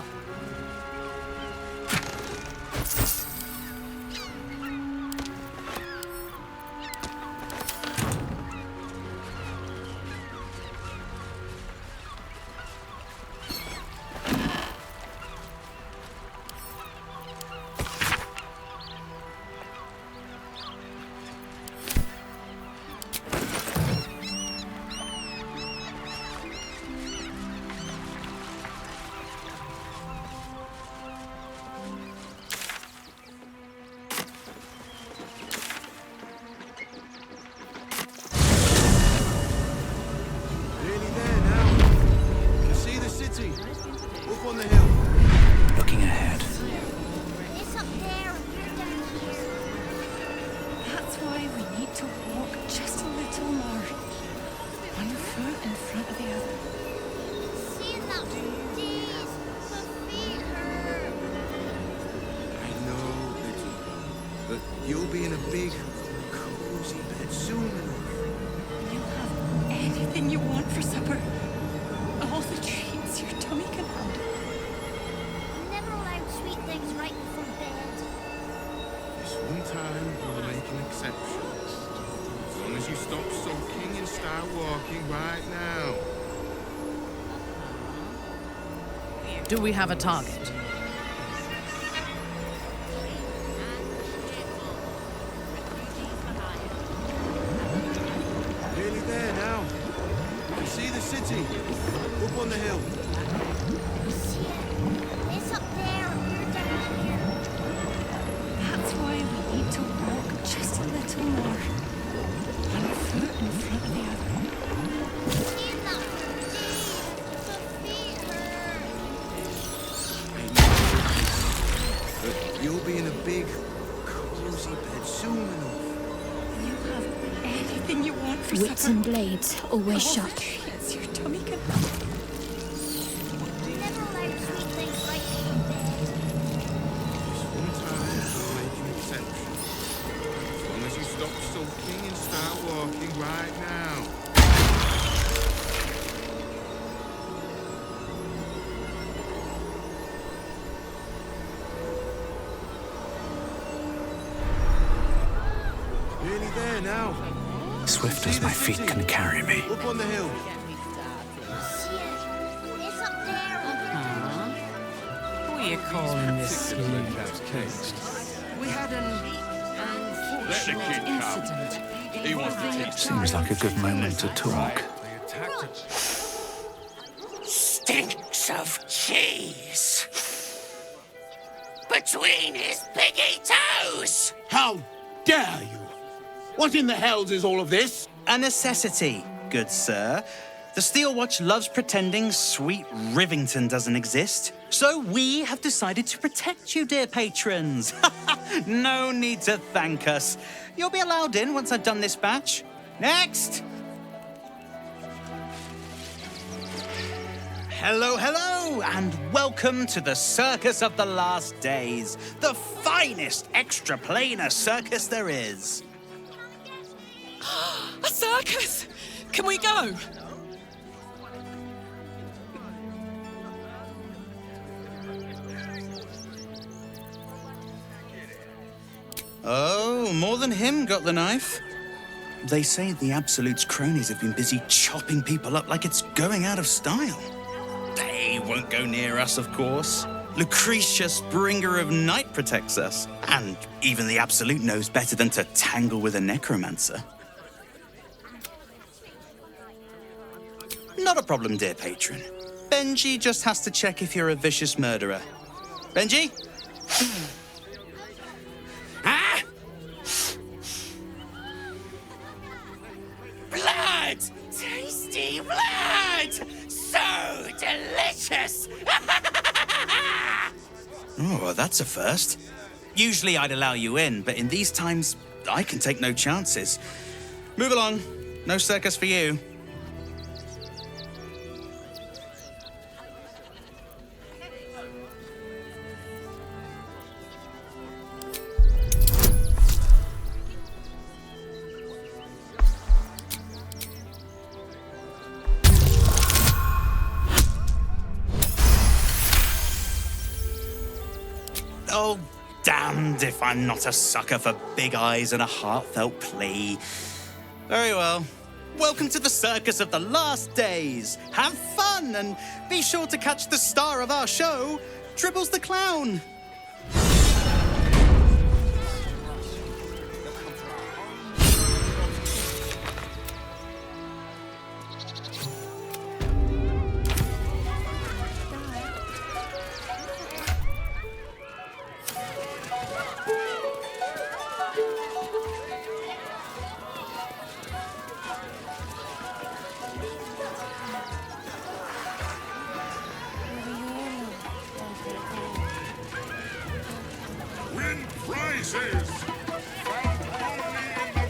L: need to walk just a little more. One foot in front of the other.
K: I know, little one, but you'll be in a big, cozy bed soon enough.
L: You'll have anything you want for supper. All the treats your tummy can handle.
J: Never allowed sweet things right before bed.
K: This one time we'll make an exception. As long as you stop sulking and start walking right now.
E: Do we have a target?
K: Nearly there now. You can see the city. Up on the hill.
J: It's up there. You're down here.
L: That's why we need to walk just a little more. One foot in front of the other.
K: But you'll be in a big, cozy bed soon enough.
L: You'll have anything you want for
D: Wits
L: supper.
D: and blades always
L: All
D: sharp.
L: the treats your tummy can handle.
J: Never allowed sweet things right before bed.
K: This one time we'll make an exception. As long as you stop sulking and start walking right now. Nearly there now.
A: Swift as my feet can carry me.
K: Up on the hill.
J: It's up there.
M: Who are you calling this smooth?
E: We had an
I: Let the kid come. He wants to teach.
A: Seems like a good moment to talk.
G: Stinks of cheese between his piggy toes.
O: How dare you? What in the hells is all of this?
S: A necessity, good sir. The Steel Watch loves pretending sweet Rivington doesn't exist. So we have decided to protect you, dear patrons. No need to thank us. You'll be allowed in once I've done this batch. Next! Hello, hello, and welcome to the Circus of the Last Days, the finest extra-planar circus there is.
M: A circus! Can we go?
S: Oh, more than him got the knife. They say the Absolute's cronies have been busy chopping people up like it's going out of style. They won't go near us, of course. Lucretius, bringer of night, protects us. And even the Absolute knows better than to tangle with a necromancer. Not a problem, dear patron. Benji just has to check if you're a vicious murderer. Benji?
G: Ah! Blood! Tasty blood! So delicious!
S: Oh, that's a first. Usually I'd allow you in, but in these times, I can take no chances. Move along. No circus for you. Oh, damned if I'm not a sucker for big eyes and a heartfelt plea. Very well. Welcome to the Circus of the Last Days. Have fun and be sure to catch the star of our show, Dribbles the Clown.
C: Win prizes! Found only in the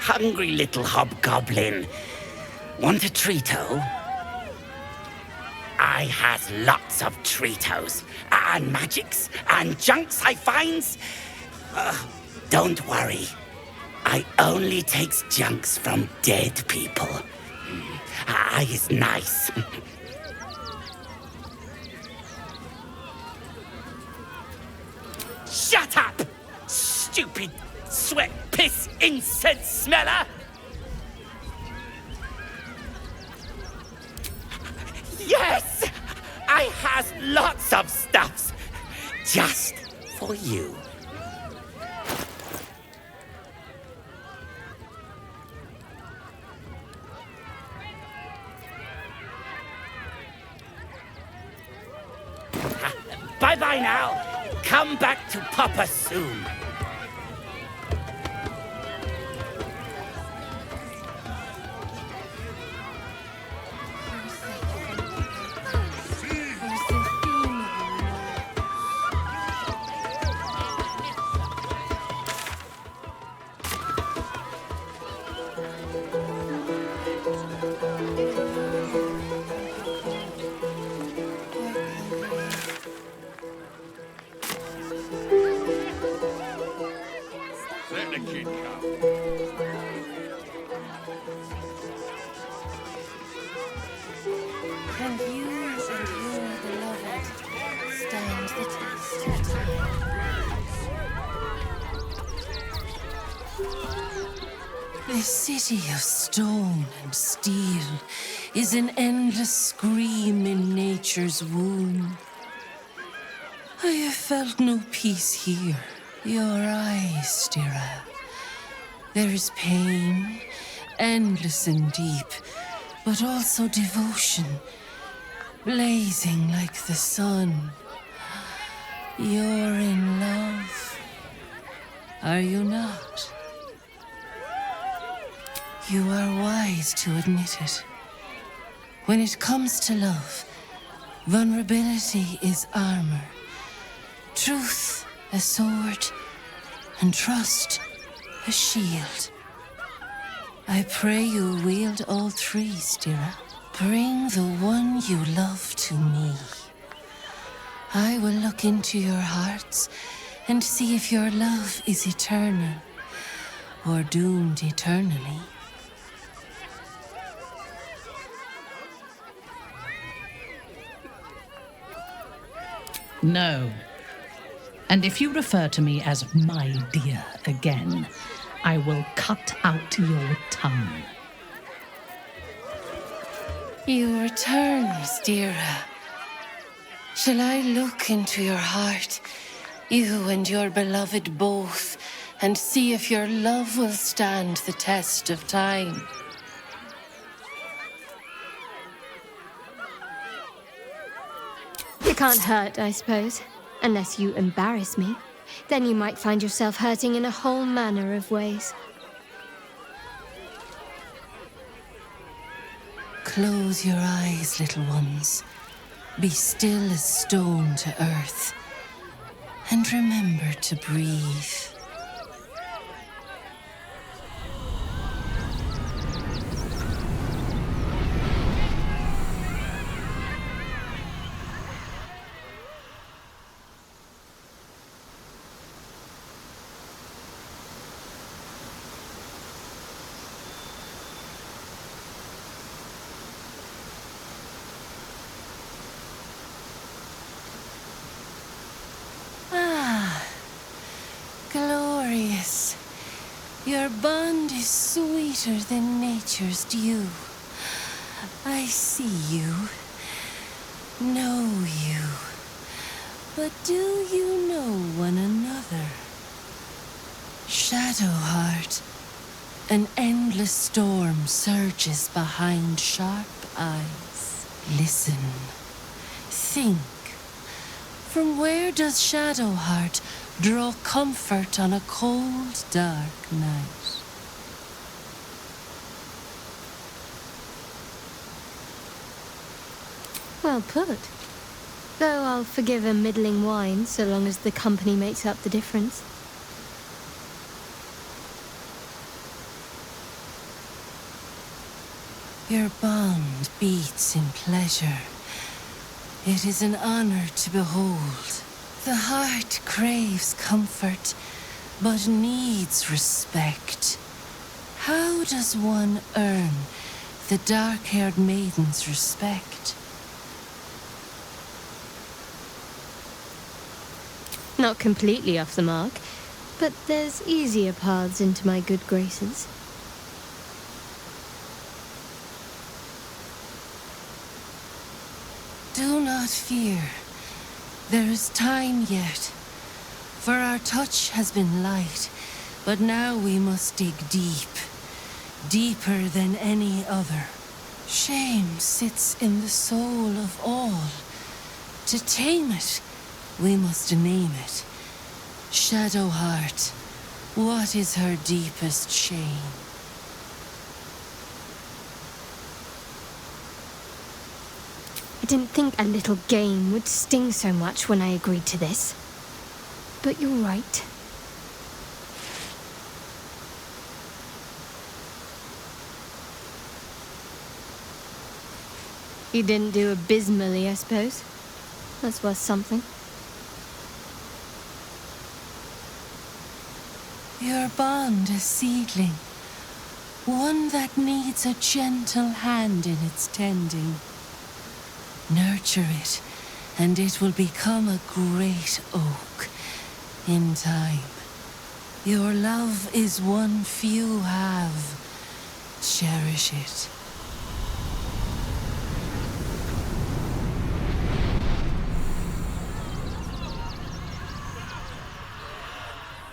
G: hungry little hobgoblin. Want a treato? I has lots of treatos, and magics, and junks I finds. Don't worry. I only takes junks from dead people. I is nice. Shut up! Stupid sweat, piss, incense smeller! Yes! I has lots of stuffs. Just for you. Bye-bye now. Come back to Papa soon.
I: Let the kid come.
L: And you and your beloved stand the test of time.
Y: The city of stone and steel is an endless scream in nature's womb. I have felt no peace here. Your eyes, Stira. There is pain, endless and deep, but also devotion, blazing like the sun. You're in love, are you not? You are wise to admit it. When it comes to love, vulnerability is armor, truth a sword, and trust a shield. I pray you wield all three, Stira. Bring the one you love to me. I will look into your hearts and see if your love is eternal or doomed eternally.
E: No. And if you refer to me as my dear again, I will cut out your tongue.
Y: You return, Stira. Shall I look into your heart, you and your beloved both, and see if your love will stand the test of time?
D: It can't hurt, I suppose. Unless you embarrass me. Then you might find yourself hurting in a whole manner of ways.
Y: Close your eyes, little ones. Be still as stone to earth. And remember to breathe. Glorious. Your bond is sweeter than nature's dew. I see you, know you, but do you know one another? Shadowheart, an endless storm surges behind sharp eyes. Listen, think. From where does Shadowheart draw comfort on a cold, dark night?
D: Well put. Though I'll forgive a middling wine so long as the company makes up the difference.
Y: Your bond beats in pleasure. It is an honor to behold. The heart craves comfort, but needs respect. How does one earn the dark-haired maiden's respect?
D: Not completely off the mark, but there's easier paths into my good graces.
Y: Do not fear. There is time yet. For our touch has been light, but now we must dig deep. Deeper than any other. Shame sits in the soul of all. To tame it, we must name it. Shadow heart, what is her deepest shame?
D: I didn't think a little game would sting so much when I agreed to this. But you're right. You didn't do abysmally, I suppose. That's worth something.
Y: Your bond a seedling, one that needs a gentle hand in its tending. Nurture it, and it will become a great oak in time. Your love is one few have. Cherish it.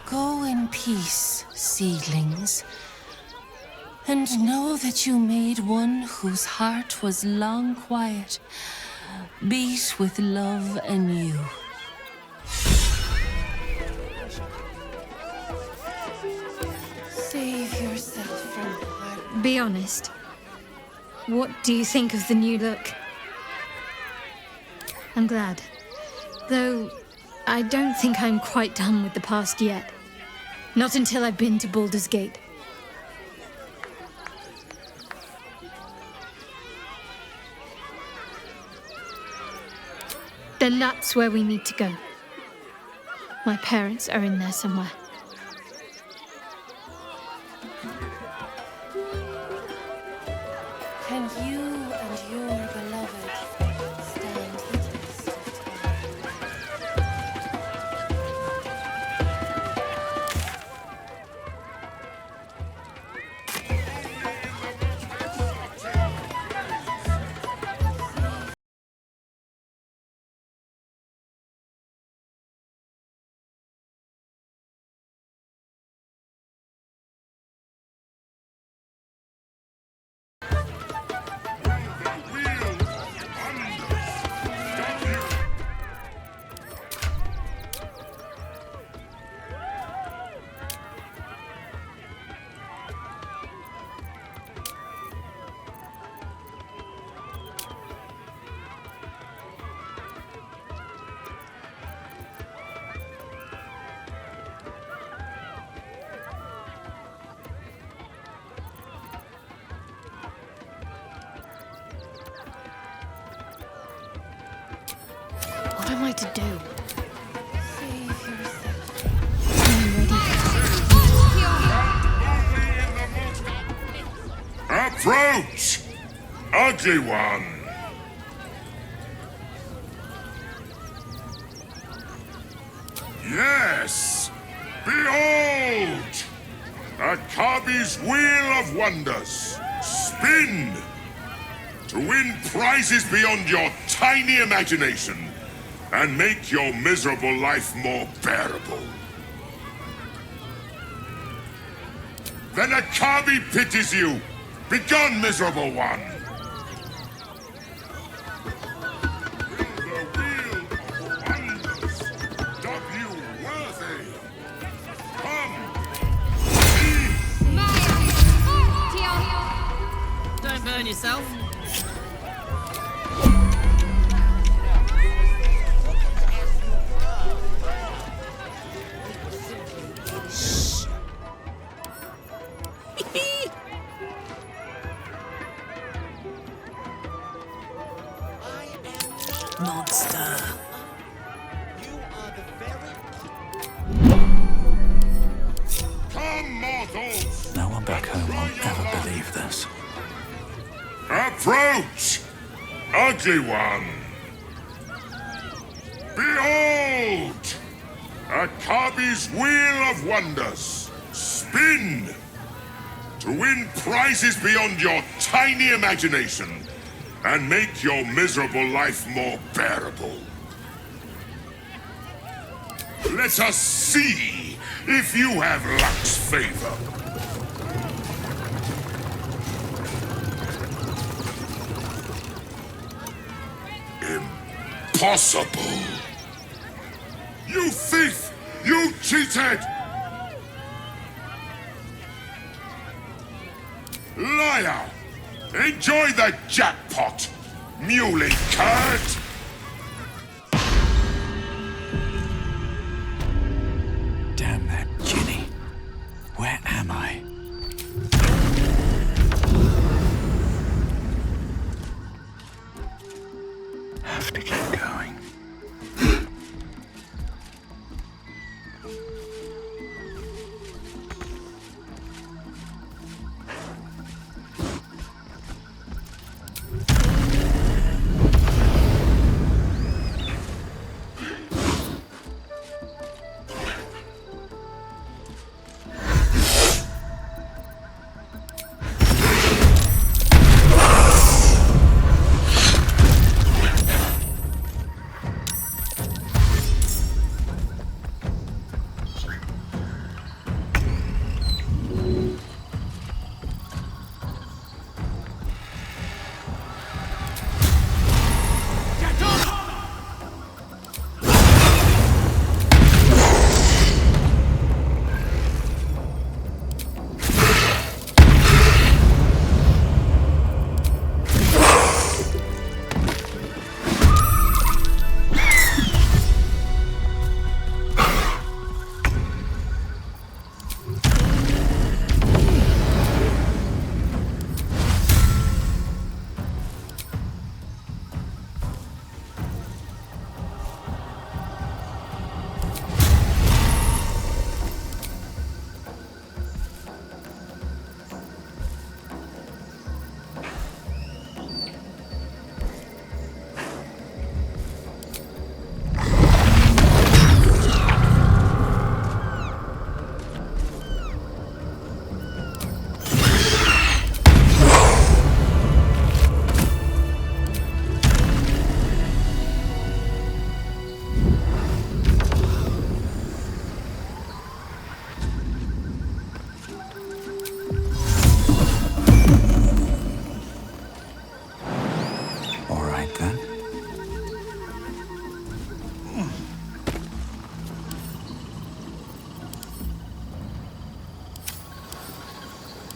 Y: Go in peace, seedlings, and know that you made one whose heart was long quiet, beat with love anew. Save yourself from heart.
D: Be honest. What do you think of the new look? I'm glad. Though, I don't think I'm quite done with the past yet. Not until I've been to Baldur's Gate. Then that's where we need to go. My parents are in there somewhere.
Y: Can you and your beloved stand the test of time?
D: What am I to do?
Y: Save yourself.
D: I'm ready.
I: Approach! Ugly one! Yes! Behold! Akabi's Wheel of Wonders! Spin! To win prizes beyond your tiny imagination and make your miserable life more bearable. Then Akabi pities you! Begone, miserable one! Will the Wheel of Wonders dub you worthy? Come!
M: Don't burn yourself. not stir.
I: Come, mortals!
A: No one back home will ever believe this.
I: Approach! Ugly one! Behold! Akabi's Wheel of Wonders! Spin! To win prizes beyond your tiny imagination and make your miserable life more bearable. Let us see if you have luck's favor. Impossible! You thief! You cheated! Liar! Enjoy the jackpot, muley curd!
A: Damn that Ginny. Where am I? Have to keep going.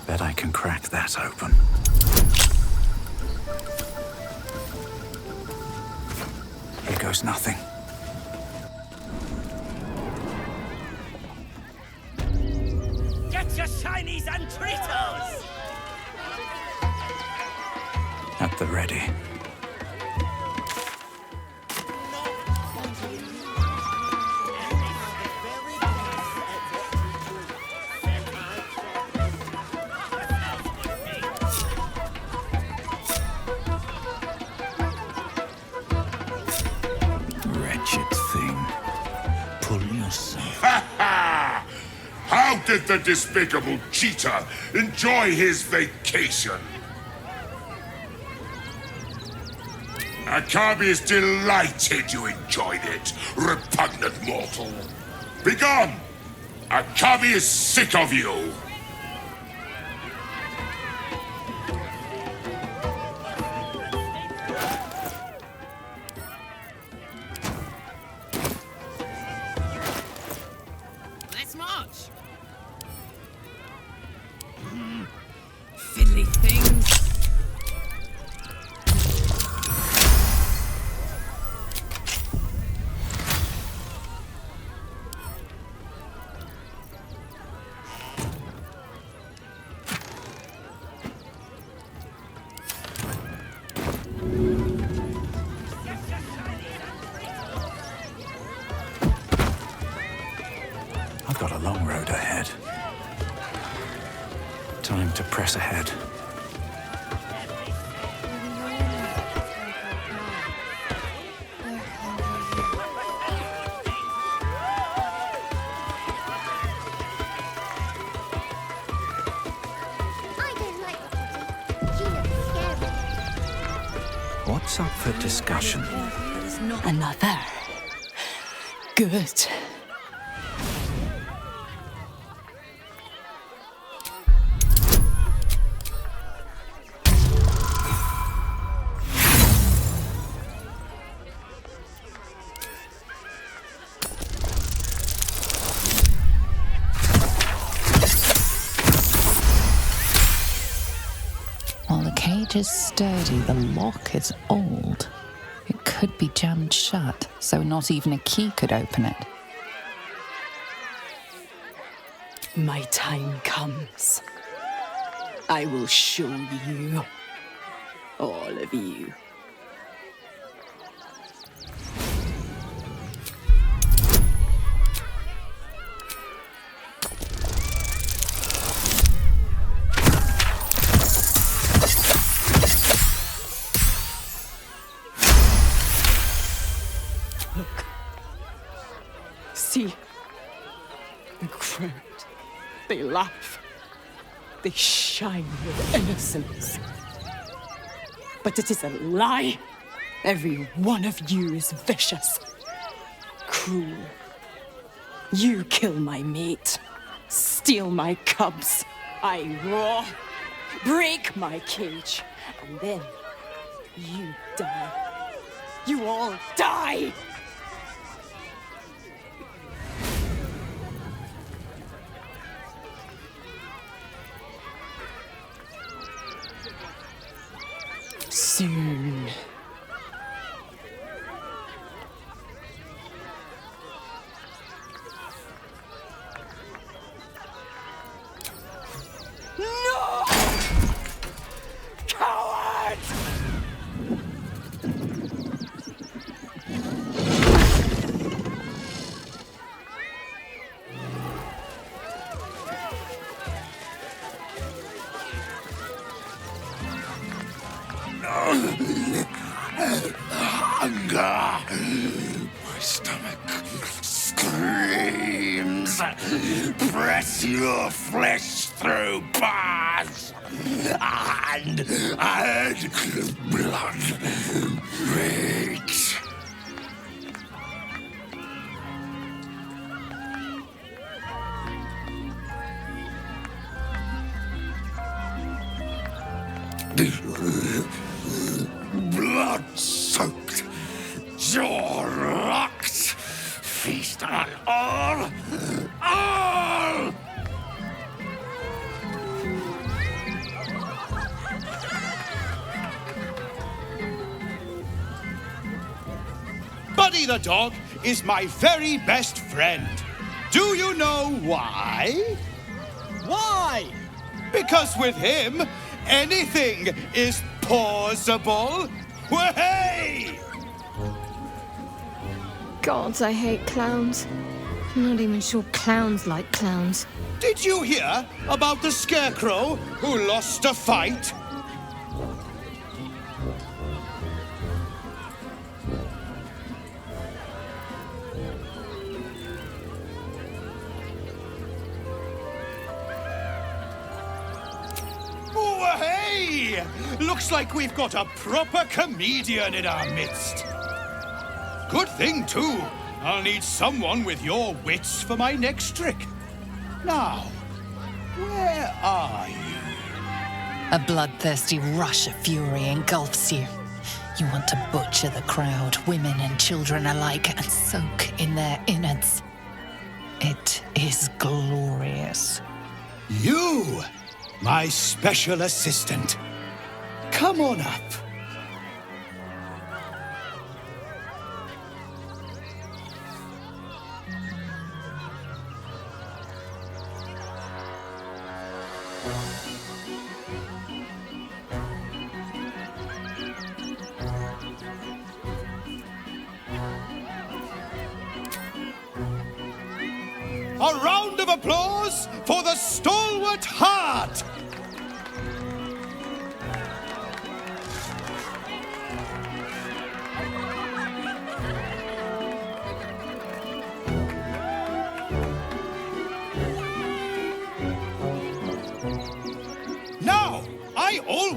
A: Bet I can crack that open. Here goes nothing.
G: Get your shinies and treatos!
A: At the ready.
H: Wretched thing. Pull yourself.
I: How did the despicable cheater enjoy his vacation? Akabi is delighted you enjoyed it, repugnant mortal. Begone! Akabi is sick of you!
M: Let's march. Fiddly things.
A: to press ahead. What's up for discussion?
L: Another. Good.
B: While the cage is sturdy, the lock is old. It could be jammed shut, so not even a key could open it.
L: My time comes. I will show you. All of you. Look. See. The crowd. They laugh. They shine with innocence. But it is a lie. Every one of you is vicious. Cruel. You kill my mate. Steal my cubs. I roar. Break my cage. And then you die. You all die! Soon. No! Coward!
I: Hunger. My stomach screams. Press your flesh through bars. And blood reeks. Blood-soaked, jaw-locked. Feast on all. All!
O: Buddy the dog is my very best friend. Do you know why? Why? Because with him, anything is possible. Way!
D: God, I hate clowns. I'm not even sure clowns like clowns.
O: Did you hear about the scarecrow who lost a fight? Oh, hey! Looks like we've got a proper comedian in our midst. Good thing, too. I'll need someone with your wits for my next trick. Now, where are you?
B: A bloodthirsty rush of fury engulfs you. You want to butcher the crowd, women and children alike, and soak in their innards. It is glorious.
O: You, my special assistant. Come on up. A round of applause for the stalwart heart!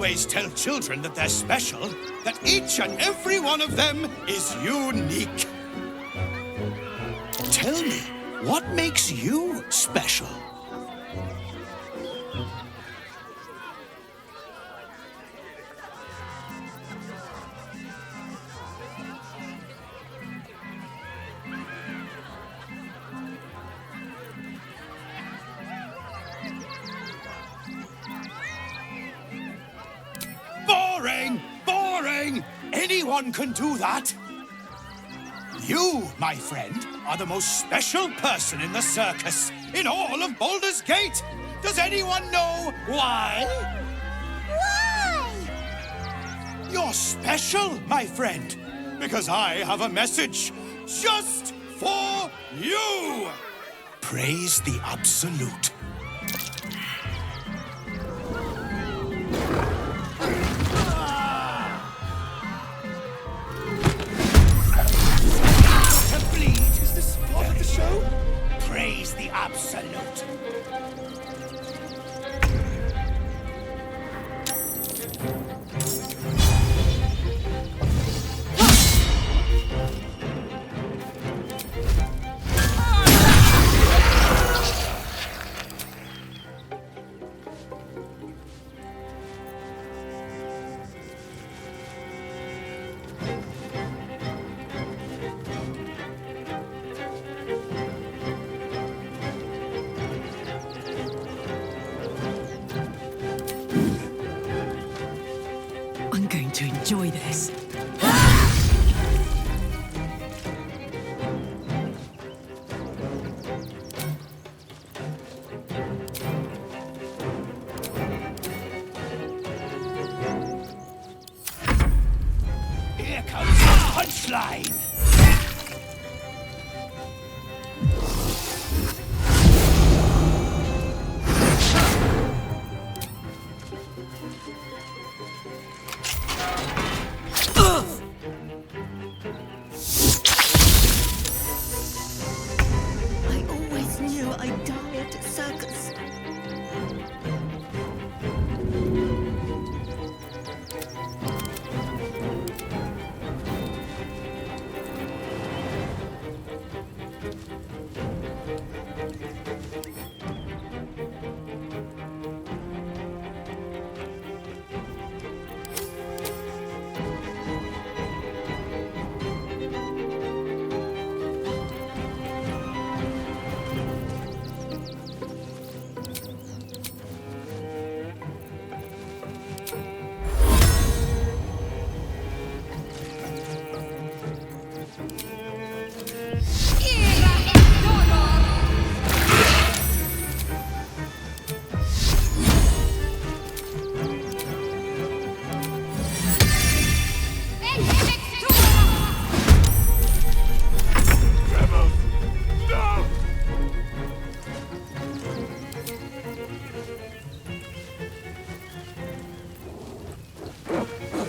O: always tell children that they're special, that each and every one of them is unique. Tell me, what makes you special? Boring! Boring! Anyone can do that. You, my friend, are the most special person in the circus, in all of Baldur's Gate. Does anyone know why?
J: Why?
O: You're special, my friend, because I have a message just for you. Praise the Absolute. Praise the Absolute.
L: I'm going to enjoy this.
O: Here comes the punchline.
J: I always knew I'd die at a circus.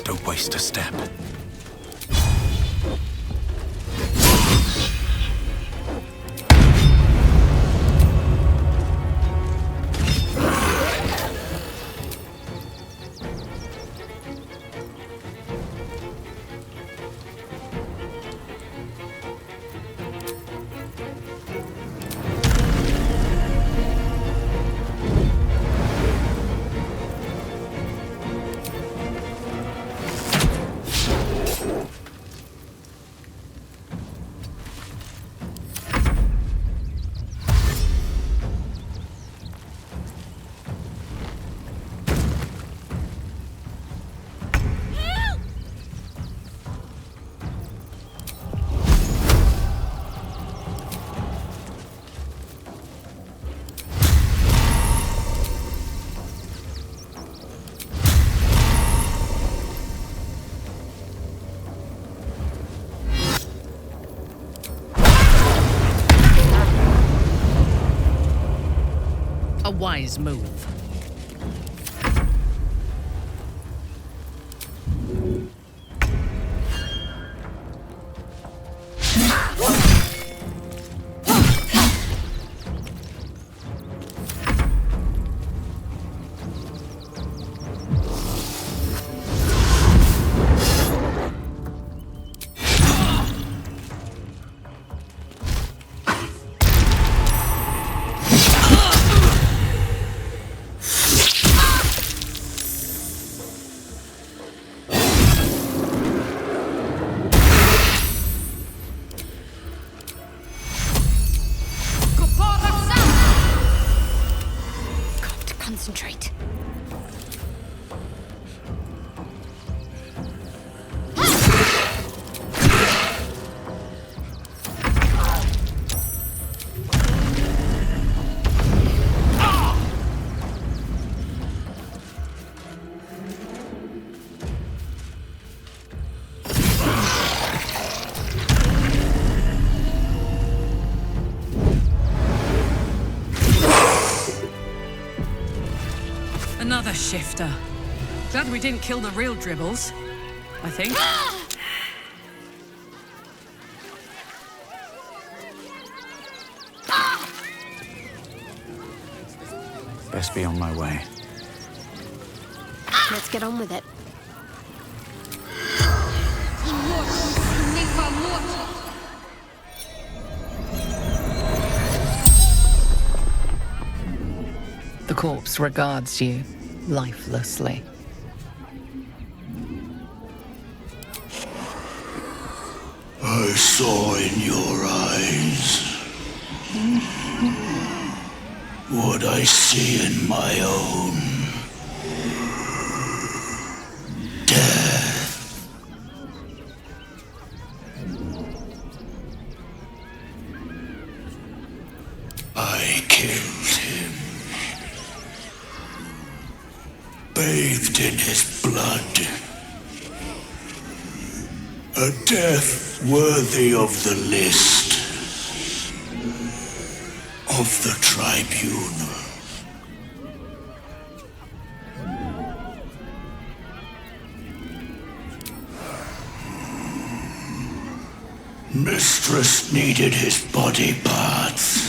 A: Don't waste a step.
E: A wise move.
M: Another shifter. Glad we didn't kill the real dribbles, I think.
A: Best be on my way.
D: Let's get on with it.
B: The corpse regards you lifelessly.
C: I saw in your eyes what I see in my own. Death. I killed him. Bathed in his blood. A death worthy of the list of the tribunal. Mistress needed his body parts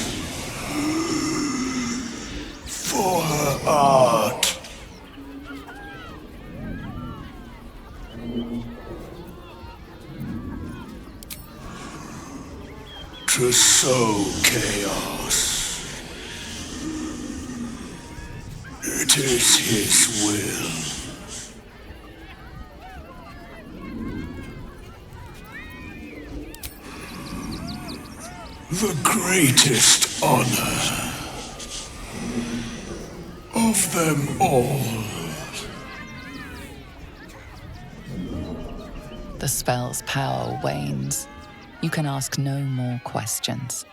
C: for her art. To sow chaos. It is his will. The greatest honor of them all.
B: The spell's power wanes. You can ask no more questions.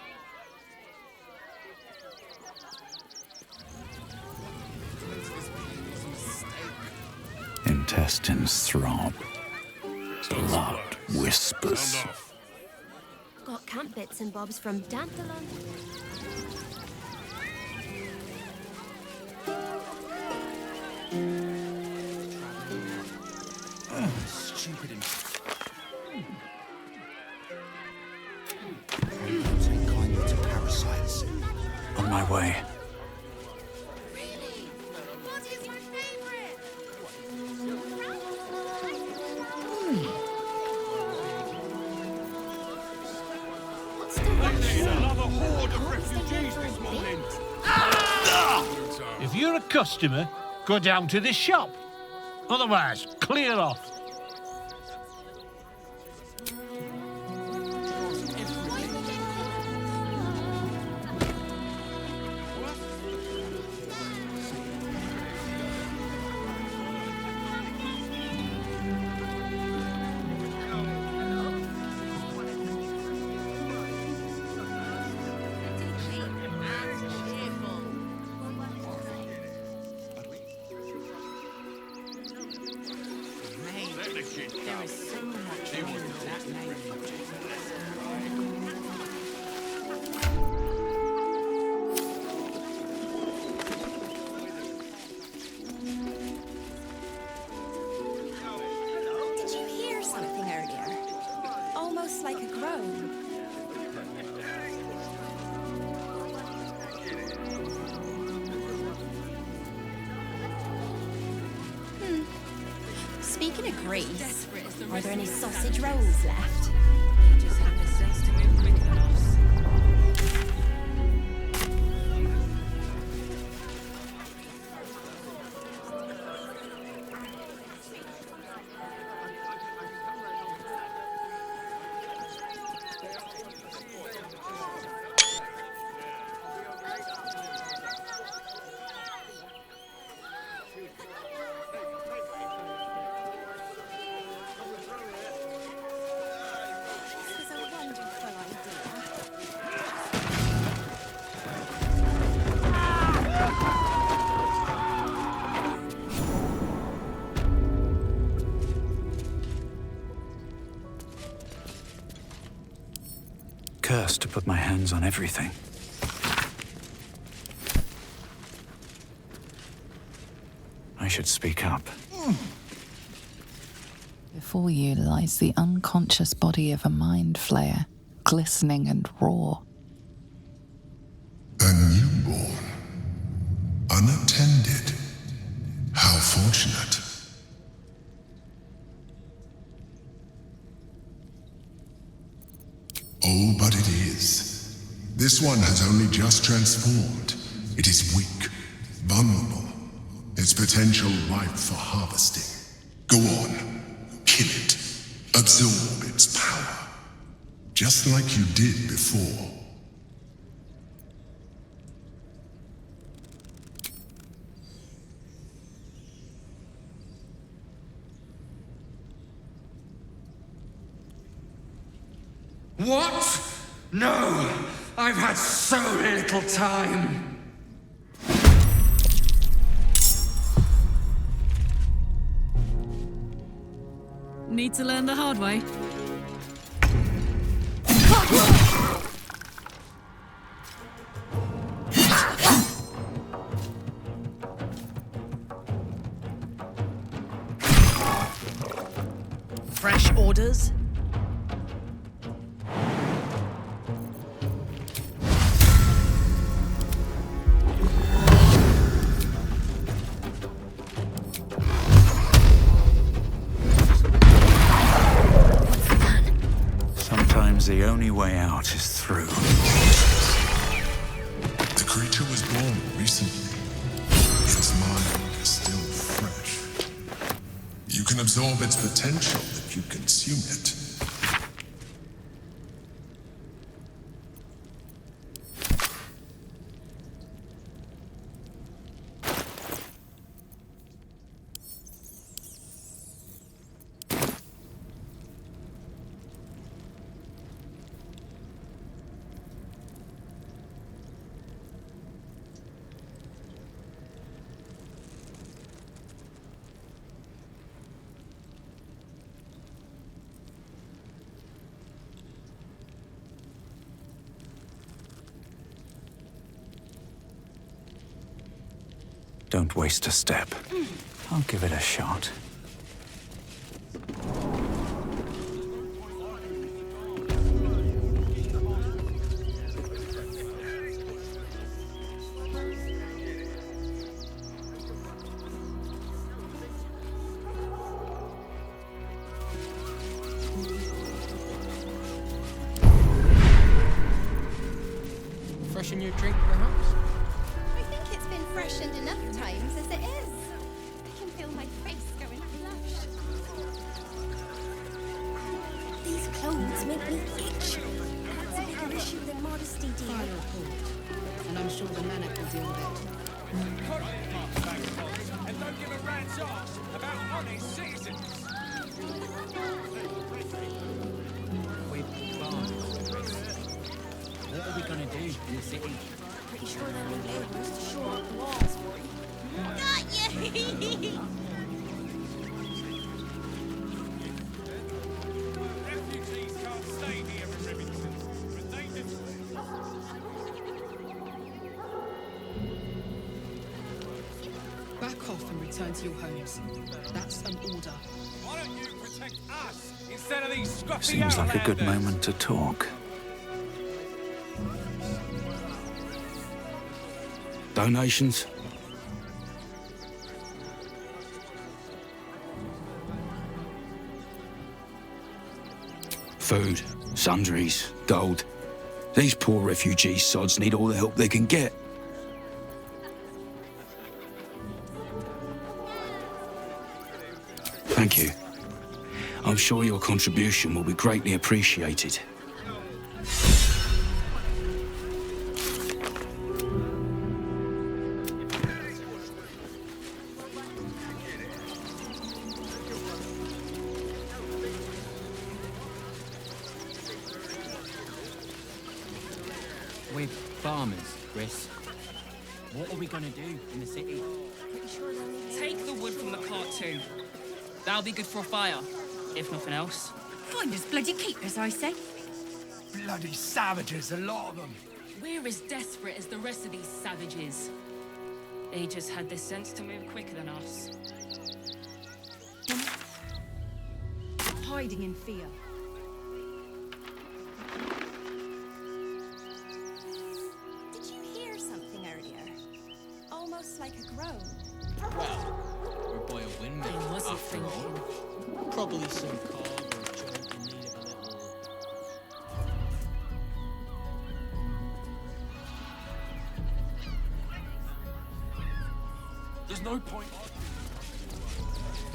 H: Intestines throb. Blood whispers.
D: Got camp bits and bobs from Danthilon.
O: Stupid and...
C: Take kindly to parasites.
A: On my way.
O: Another horde of refugees this morning.
F: If you're a customer, go down to this shop. Otherwise, clear off.
M: There is so much in that name.
L: Did you hear something earlier? Almost like a groan. Speaking of Greece, are there any sausage rolls left?
M: Just have the sense to move quick enough.
A: Cursed to put my hands on everything. I should speak up.
B: Before you lies the unconscious body of a mind flayer, glistening and raw.
X: A newborn. Unattended. How fortunate. Oh, but it is. This one has only just transformed. It is weak, vulnerable. Its potential ripe for harvesting. Go on, kill it. Absorb its power. Just like you did before.
Q: What? No! I've had so little time!
M: Need to learn the hard way?
E: Fresh orders?
A: The only way out is through.
X: The creature was born recently. Its mind is still fresh. You can absorb its potential if you consume it.
A: Don't waste a step. I'll give it a shot.
T: Freshen your drink, perhaps?
U: I think it's been freshened enough times as it is. I can feel my face going flush. These clothes make me itch. That's a bigger issue than modesty, dear.
L: Fire report. And I'm sure the Manic will deal with it.
K: And don't give a rat's ass about honest citizens.
R: What are we gonna do in the city?
U: Pretty sure they'll need laborers to shore up the walls for you. Got you!
K: Refugees can't stay here in Rivington, but they live.
L: Back off and return to your homes. That's an order.
K: Why don't you protect us instead of these scruffy
A: Seems like a good
K: outlanders?
A: moment to talk.
V: Donations? Food, sundries, gold. These poor refugee sods need all the help they can get. Thank you. I'm sure your contribution will be greatly appreciated.
R: We're farmers, Chris. What are we gonna do in the city?
W: Take the wood from the cart too. That'll be good for a fire, if nothing else.
L: Find us bloody keepers, I say.
K: Bloody savages, a lot of them.
W: We're as desperate as the rest of these savages. They just had the sense to move quicker than us.
L: Hiding in fear.
U: Did you hear something earlier? Almost like a groan.
T: Well, we're by a windmill after all. Probably some carb or joint in need of a little...
A: There's no point.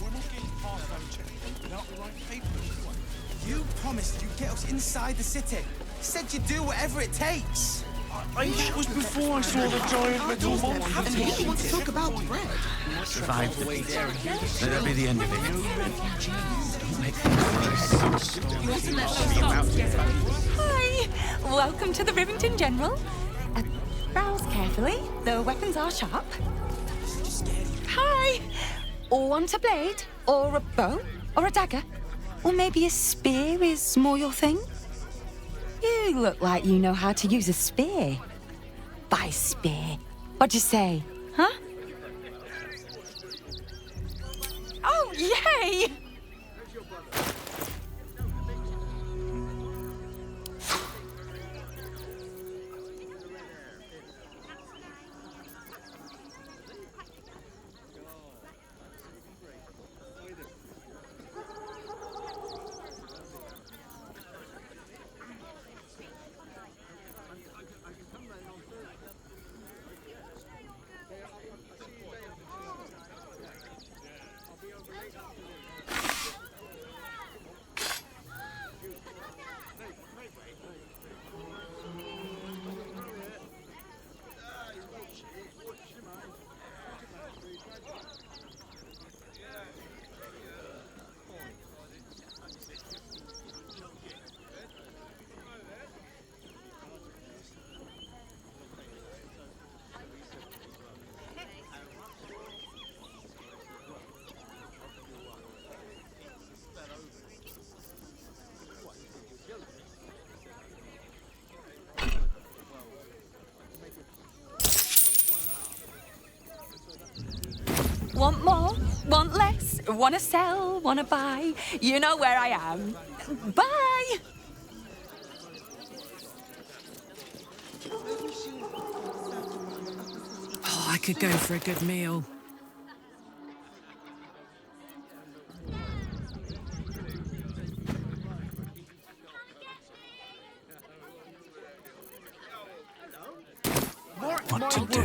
O: We're not getting past that checkpoint without the right papers. You promised you'd get us inside the city. Said you'd do whatever it takes.
C: It was before I saw the giant metal monster.
O: And he wants to talk about bread.
A: Survive the beast. Let that be the end of it. Don't make things worse.
L: Hi! Welcome to the Rivington General. Browse carefully. The weapons are sharp. Hi! Or want a blade? Or a bow? Or a dagger? Or maybe a spear is more your thing? You look like you know how to use a spear. By spear. What'd you say? Huh? Oh, yay! Want more? Want less? Wanna sell? Wanna buy? You know where I am. Bye!
M: Oh, I could go for a good meal.
A: What to do?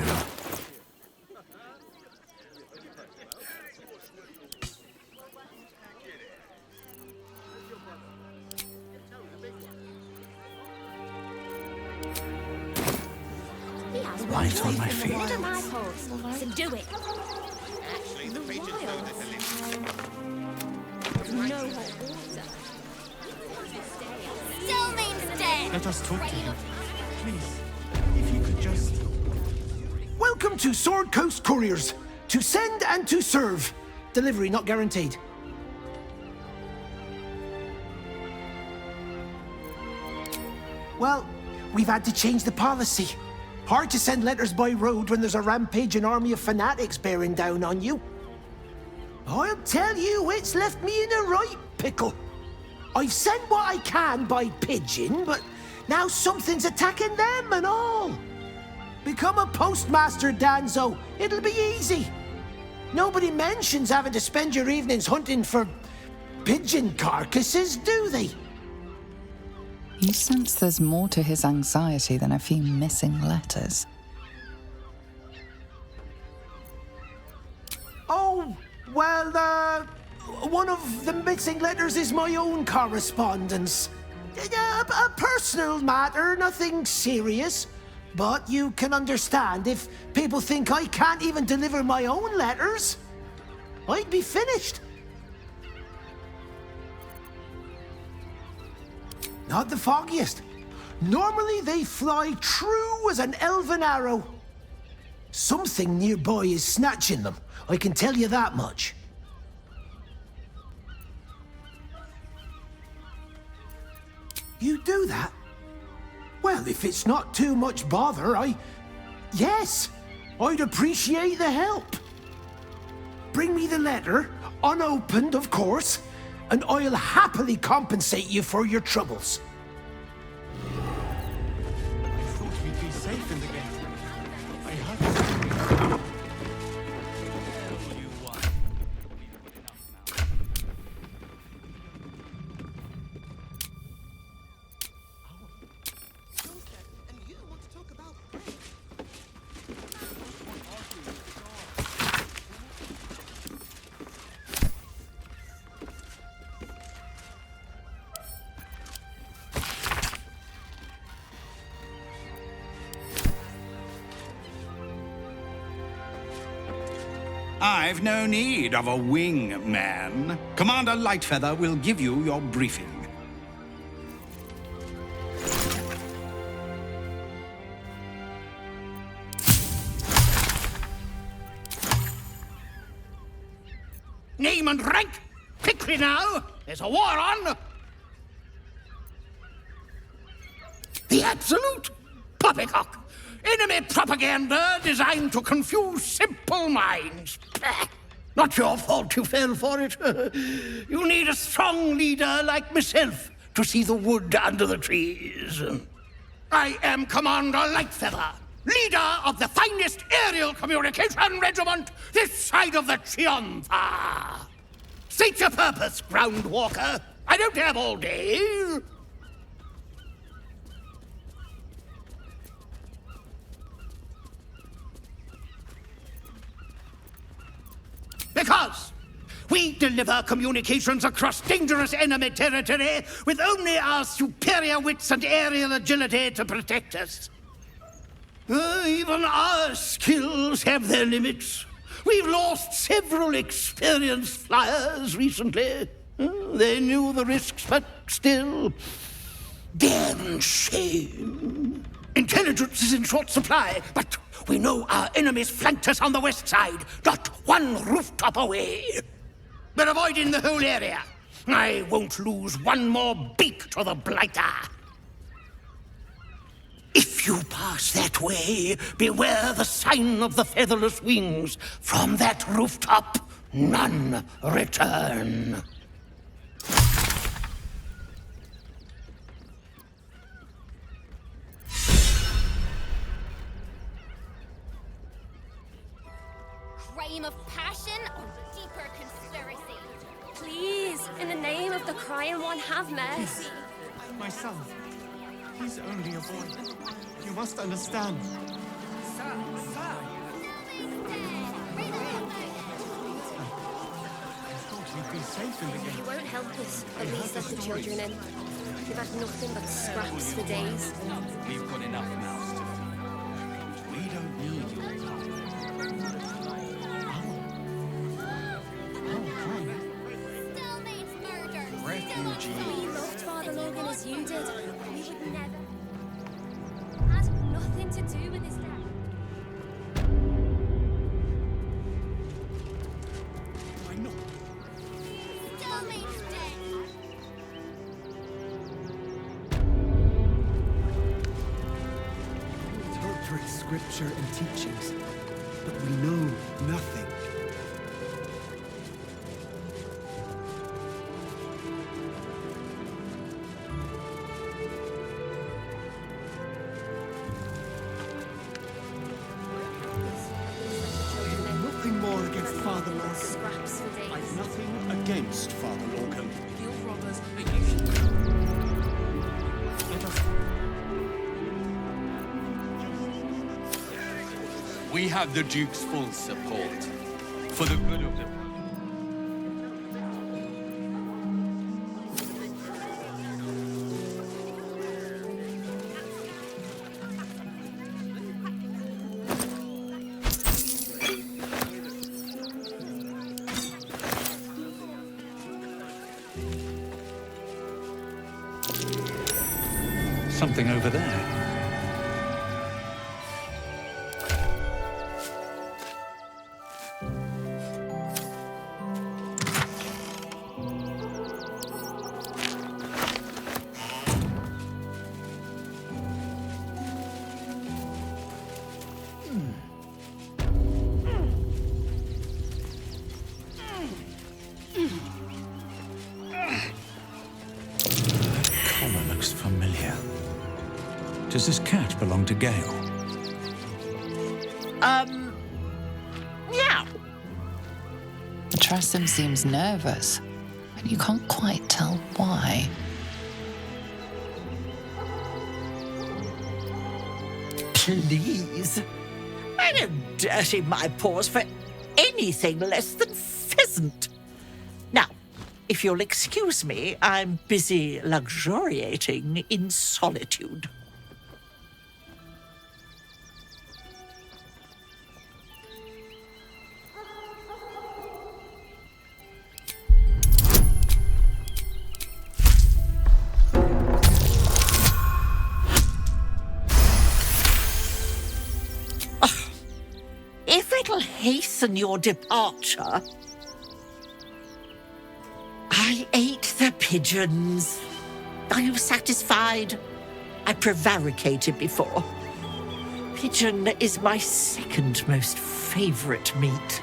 A: Light on my feet.
J: So do it.
K: Actually, the creatures know that the
J: No hot water. Still means dead.
O: Let us talk to him. Please, if you could just... Welcome to Sword Coast Couriers. To send and to serve. Delivery not guaranteed. Well, we've had to change the policy. Hard to send letters by road when there's a rampaging army of fanatics bearing down on you. I'll tell you, it's left me in a right pickle. I've sent what I can by pigeon, but now something's attacking them and all. Become a postmaster, Danzo. It'll be easy. Nobody mentions having to spend your evenings hunting for pigeon carcasses, do they?
B: You sense there's more to his anxiety than a few missing letters.
O: Oh, well, one of the missing letters is my own correspondence. A personal matter, nothing serious. But you can understand if people think I can't even deliver my own letters, I'd be finished. Not the foggiest. Normally they fly true as an elven arrow. Something nearby is snatching them, I can tell you that much. You do that? Well, if it's not too much bother, Yes.
G: I'd appreciate the help. Bring me the letter, unopened, of course, and I'll happily compensate you for your troubles.
K: I thought we'd be safe in the game. I had to.
H: I've no need of a wing man. Commander Lightfeather will give you your briefing.
F: Name and rank! Quickly now! There's a war on! The absolute poppycock! Enemy propaganda designed to confuse simple minds. Not your fault you fell for it. You need a strong leader like myself to see the wood under the trees. I am Commander Lightfeather, leader of the finest aerial communication regiment this side of the Triumpha. State your purpose, Groundwalker. I don't have all day. Because we deliver communications across dangerous enemy territory with only our superior wits and aerial agility to protect us. Even our skills have their limits. We've lost several experienced flyers recently. They knew the risks, but still, damn shame. Intelligence is in short supply, but we know our enemies flanked us on the west side, not one rooftop away. We're avoiding the whole area. I won't lose one more beak to the blighter. If you pass that way, beware the sign of the featherless wings. From that rooftop, none return.
U: Crime of passion or deeper conspiracy? Please, in the name of the crying one, have mercy.
K: My son, he's only a boy. You must understand.
U: Sir.
K: I thought we'd be safe in the game.
U: You won't help us, but please let the children in. We've had nothing but scraps for days.
R: We've got enough mouths to feed. We don't need your time.
U: Refugee. We loved Father Logan as you did. We would never. Had nothing to do with his death.
K: Why not?
U: Stalemate's dead.
N: We interpret scripture and teachings, but we know nothing.
U: Scraps for days.
K: I've nothing against Father Logan.
R: Your robbers are usually...
K: Let us...
R: We have the Duke's full support. For the good of the...
A: Something over there. looks familiar. Does this cat belong to Gale?
D: Yeah.
B: Tressum seems nervous, but you can't quite tell why.
D: Please. I don't dirty my paws for anything less than pheasant. Now, if you'll excuse me, I'm busy luxuriating in solitude. If it'll hasten your departure... I ate the pigeons. Are you satisfied? I prevaricated before. Pigeon is my second most favourite meat.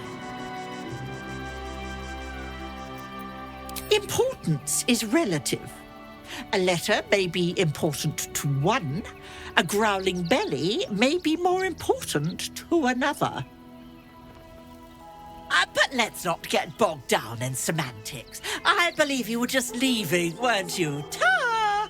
D: Importance is relative. A letter may be important to one. A growling belly may be more important to another. But let's not get bogged down in semantics. I believe you were just leaving, weren't you? Ta!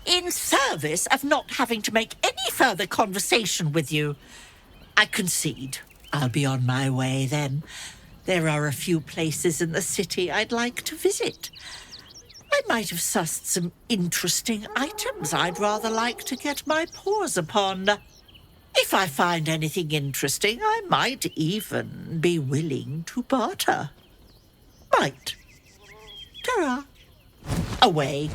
D: In service of not having to make any further conversation with you, I concede. I'll be on my way then. There are a few places in the city I'd like to visit. I might have sussed some interesting items I'd rather like to get my paws upon. If I find anything interesting, I might even be willing to barter. Might. Ta-ra. Away.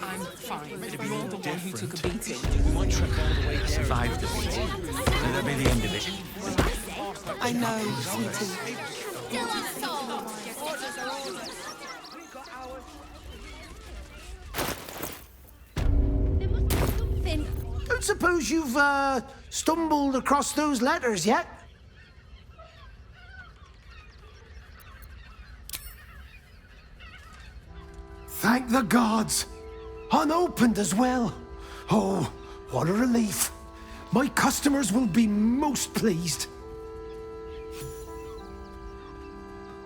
I: I'm fine. You're the one who took a beating. We might trek all the way there. Survived the beating. That'll be the end of it.
M: I know, sweetie.
U: Still on soul.
G: Don't suppose you've stumbled across those letters yet? Thank the gods! Unopened as well. Oh, what a relief. My customers will be most pleased.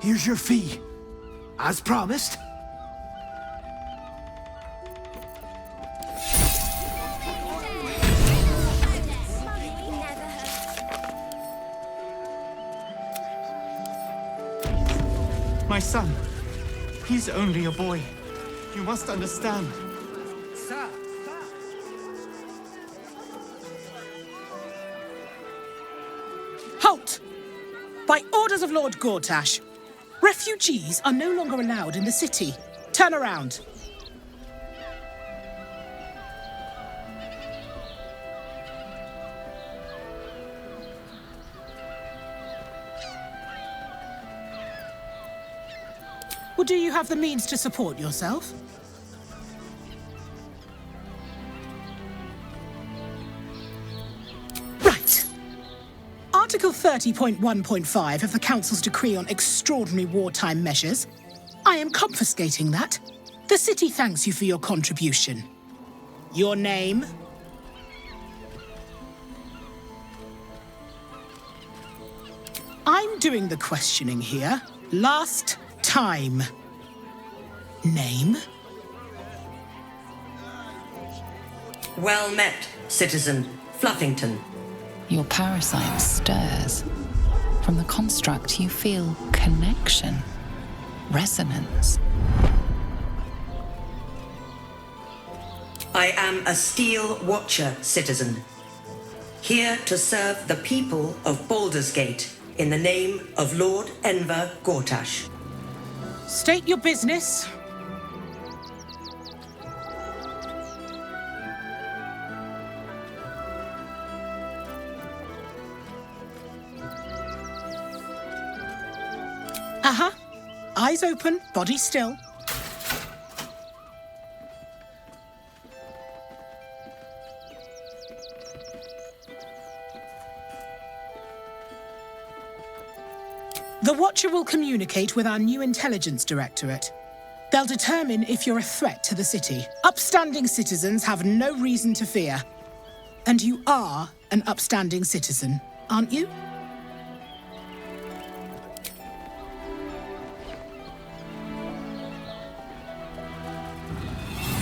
G: Here's your fee, as promised.
P: My son, he's only a boy. You must understand.
M: Sir.
S: Halt! By orders of Lord Gortash, refugees are no longer allowed in the city. Turn around. Well, do you have the means to support yourself? Right. Article 30.1.5 of the Council's Decree on Extraordinary Wartime Measures. I am confiscating that. The city thanks you for your contribution. Your name? I'm doing the questioning here. Last time. Name?
Y: Well met, citizen Fluffington.
B: Your parasite stirs. From the construct, you feel connection, resonance.
E: I am a Steel Watcher, citizen. Here to serve the people of Baldur's Gate in the name of Lord Enver Gortash.
S: State your business. Eyes open, body still. The Watcher will communicate with our new intelligence directorate. They'll determine if you're a threat to the city. Upstanding citizens have no reason to fear. And you are an upstanding citizen, aren't you?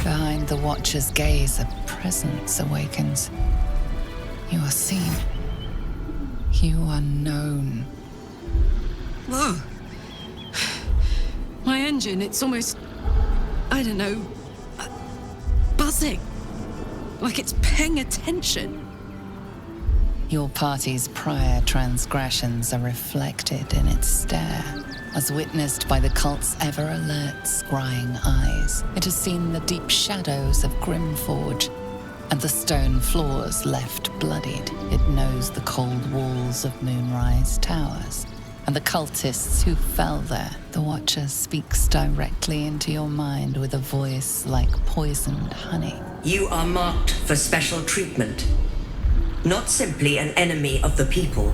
B: Behind the Watcher's gaze, a presence awakens. You are seen. You are known.
M: Whoa. My engine, it's almost, I don't know, buzzing. Like it's paying attention.
B: Your party's prior transgressions are reflected in its stare, as witnessed by the cult's ever-alert, scrying eyes. It has seen the deep shadows of Grimforge, and the stone floors left bloodied. It knows the cold walls of Moonrise Towers, and the cultists who fell there. The Watcher speaks directly into your mind with a voice like poisoned honey.
E: You are marked for special treatment. Not simply an enemy of the people,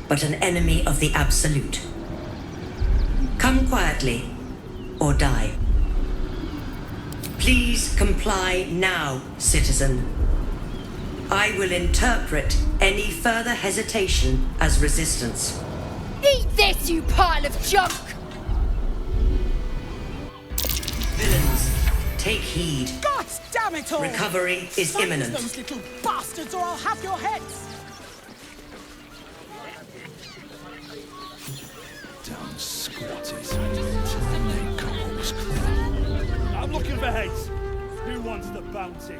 E: but an enemy of the Absolute. Come quietly, or die. Please comply now, citizen. I will interpret any further hesitation as resistance.
J: Eat this, you pile of junk!
E: Villains, take heed.
S: God damn it all!
E: Recovery is
S: Find
E: imminent.
S: those little bastards, or I'll have your heads!
H: Dumb squatters. Time they calls crap.
Q: I'm looking for heads. Who wants the bounty?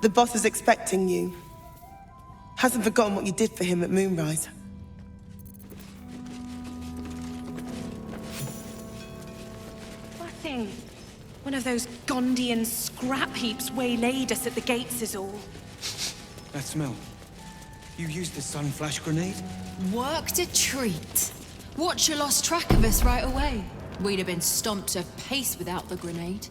V: The boss is expecting you. Hasn't forgotten what you did for him at Moonrise.
X: Nothing. One of those Gondian scrap heaps waylaid us at the gates is all.
Y: That smell. You used the sun flash grenade?
L: Worked a treat. Watcher lost track of us right away. We'd have been stomped to pace without the grenade.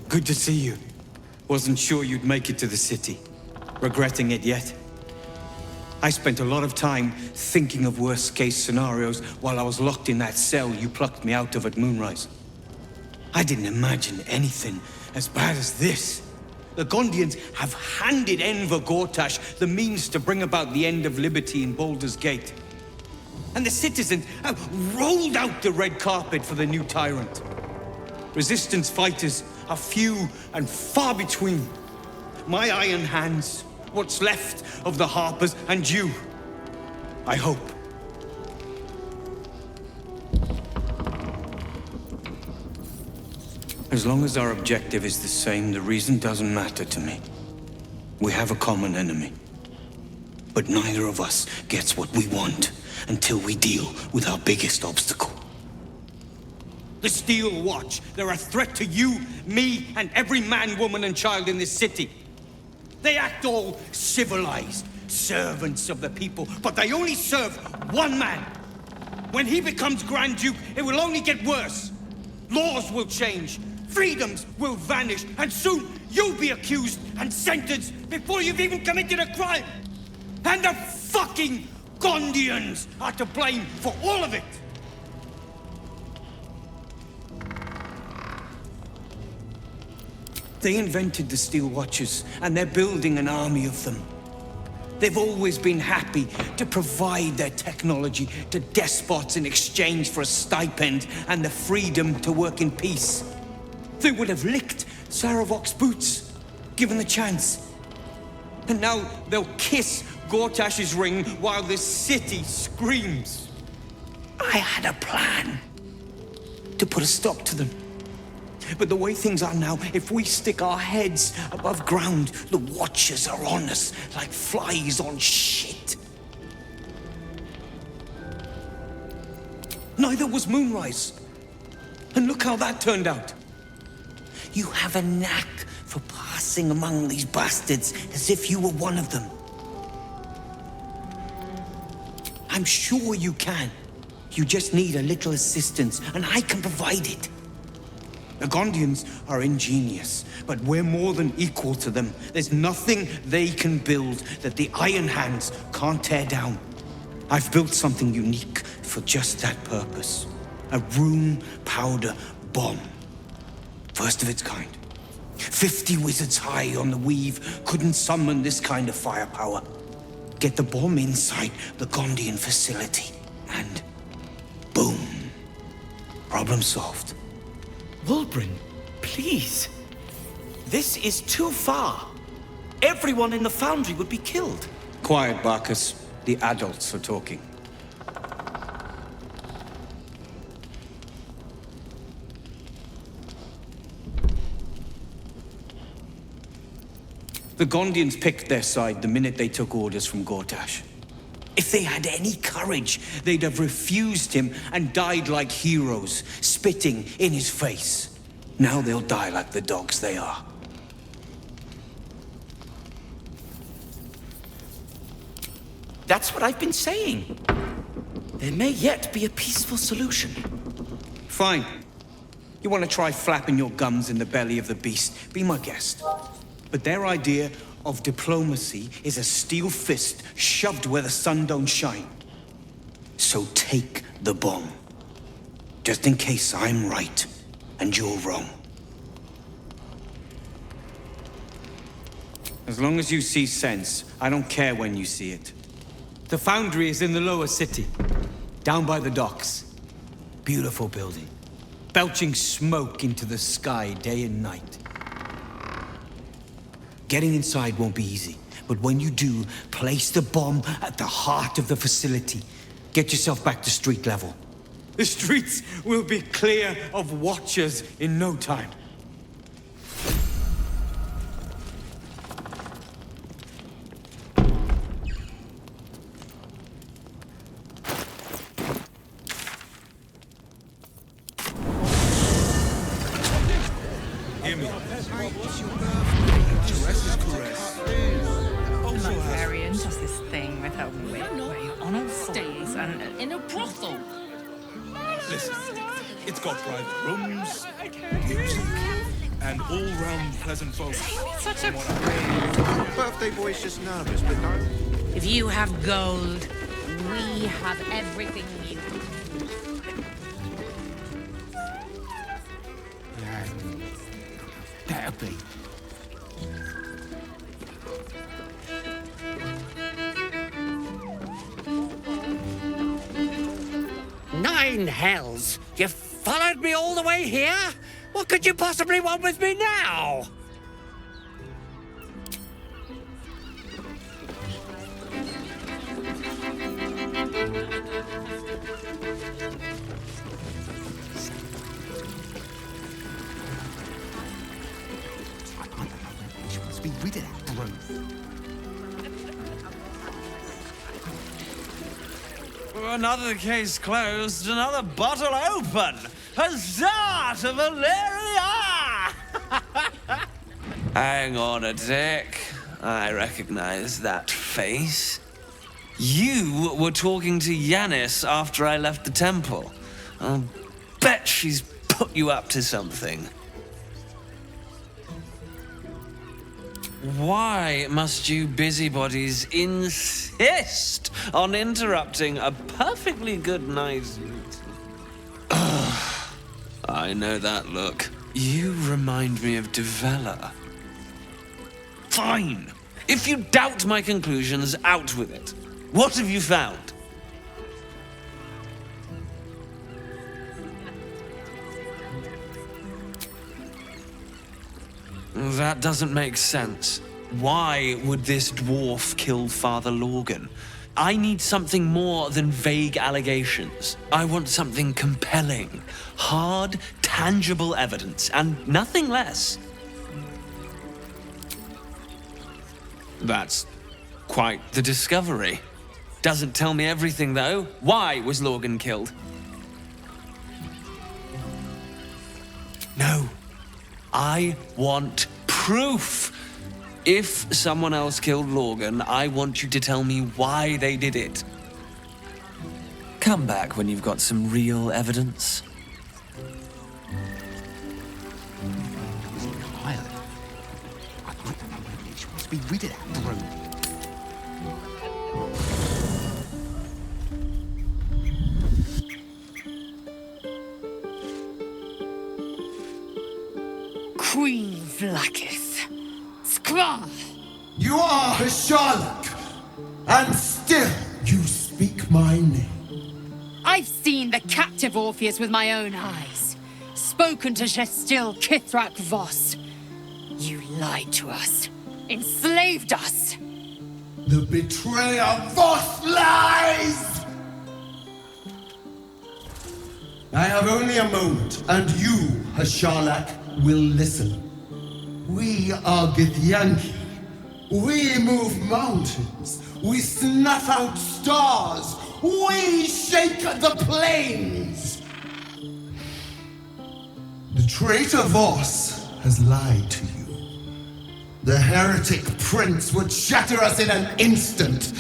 Y: Good to see you. Wasn't sure you'd make it to the city. Regretting it yet? I spent a lot of time thinking of worst-case scenarios while I was locked in that cell you plucked me out of at Moonrise. I didn't imagine anything as bad as this. The Gondians have handed Enver Gortash the means to bring about the end of liberty in Baldur's Gate. And the citizens have rolled out the red carpet for the new tyrant. Resistance fighters are few and far between. My iron hands, what's left of the Harpers, and you, I hope. As long as our objective is the same, the reason doesn't matter to me. We have a common enemy. But neither of us gets what we want until we deal with our biggest obstacle. The Steel Watch. They're a threat to you, me, and every man, woman, and child in this city. They act all civilized, servants of the people, but they only serve one man. When he becomes Grand Duke, it will only get worse. Laws will change, freedoms will vanish, and soon you'll be accused and sentenced before you've even committed a crime. And the fucking Gondians are to blame for all of it. They invented the Steel Watchers, and they're building an army of them. They've always been happy to provide their technology to despots in exchange for a stipend and the freedom to work in peace. They would have licked Saravok's boots, given the chance. And now they'll kiss Gortash's ring while this city screams. I had a plan to put a stop to them. But the way things are now, if we stick our heads above ground, the Watchers are on us like flies on shit. Neither was Moonrise. And look how that turned out. You have a knack for passing among these bastards as if you were one of them. I'm sure you can. You just need a little assistance, and I can provide it. The Gondians are ingenious, but we're more than equal to them. There's nothing they can build that the Iron Hands can't tear down. I've built something unique for just that purpose. A room powder bomb. First of its kind. 50 wizards high on the weave couldn't summon this kind of firepower. Get the bomb inside the Gondian facility, and boom. Problem solved.
C: Wulbren, please. This is too far. Everyone in the foundry would be killed.
Y: Quiet, Barkus. The adults are talking. The Gondians picked their side the minute they took orders from Gortash. If they had any courage, they'd have refused him and died like heroes, spitting in his face. Now they'll die like the dogs they are.
C: That's what I've been saying. There may yet be a peaceful solution.
Y: Fine. You want to try flapping your gums in the belly of the beast? Be my guest. But their idea of diplomacy is a steel fist shoved where the sun don't shine. So take the bomb. Just in case I'm right and you're wrong. As long as you see sense, I don't care when you see it. The foundry is in the lower city, down by the docks. Beautiful building, belching smoke into the sky day and night. Getting inside won't be easy, but when you do, place the bomb at the heart of the facility. Get yourself back to street level. The streets will be clear of Watchers in no time.
K: Hear me.
F: The librarian does this thing with her wig where you're on a stage and in a brothel.
K: Listen, it's got private rooms, music, and all-round pleasant folk.
F: Such a
K: Birthday boy's just nervous, but no.
O: If you have gold, we have everything you
G: That'll be.
T: Nine hells! You followed me all the way here? What could you possibly want with me now?
K: truth.
I: Another case closed, another bottle open. Huzzah to Valeria!
A: Hang on a tick. I recognize that face. You were talking to Yanis after I left the temple. I'll bet she's put you up to something. Why must you busybodies insist on interrupting a perfectly good night's... I know that look. You remind me of Devella. Fine. If you doubt my conclusions, out with it. What have you found? That doesn't make sense. Why would this dwarf kill Father Lorgan? I need something more than vague allegations. I want something compelling, hard, tangible evidence, and nothing less. That's quite the discovery. Doesn't tell me everything, though. Why was Lorgan killed? No. I want proof. If someone else killed Lorgan, I want you to tell me why they did it. Come back when you've got some real evidence.
K: She wants to be rid of that brute.
O: Queen Vlakith. Skra!
D: You are Hasharlok, and still you speak my name.
O: I've seen the captive Orpheus with my own eyes. Spoken to Gestil Kithrak Voss. You lied to us. Enslaved us.
D: The betrayer Voss lies! I have only a moment, and you, Hasharlok, will listen. We are Githyanki. We move mountains. We snuff out stars. We shake the plains. The traitor Voss has lied to you. The heretic prince would shatter us in an instant.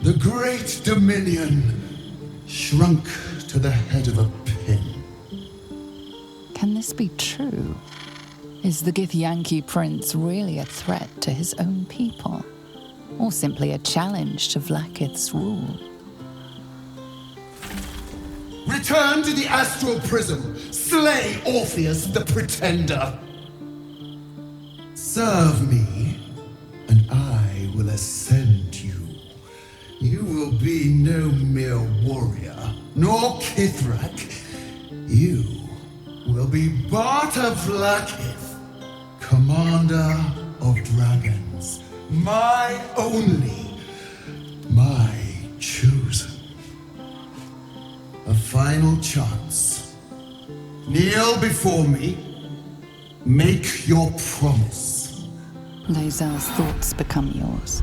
D: The great dominion shrunk to the head of a pin.
B: Can this be true? Is the Githyanki prince really a threat to his own people? Or simply a challenge to Vlakith's rule?
D: Return to the astral prism. Slay Orpheus the pretender. Serve me, and I will ascend you. You will be no mere warrior, nor Kithrak. You will be Barta Vlakith, commander of dragons. My only, my chosen. A final chance. Kneel before me. Make your promise.
B: Lae'zel's thoughts become yours.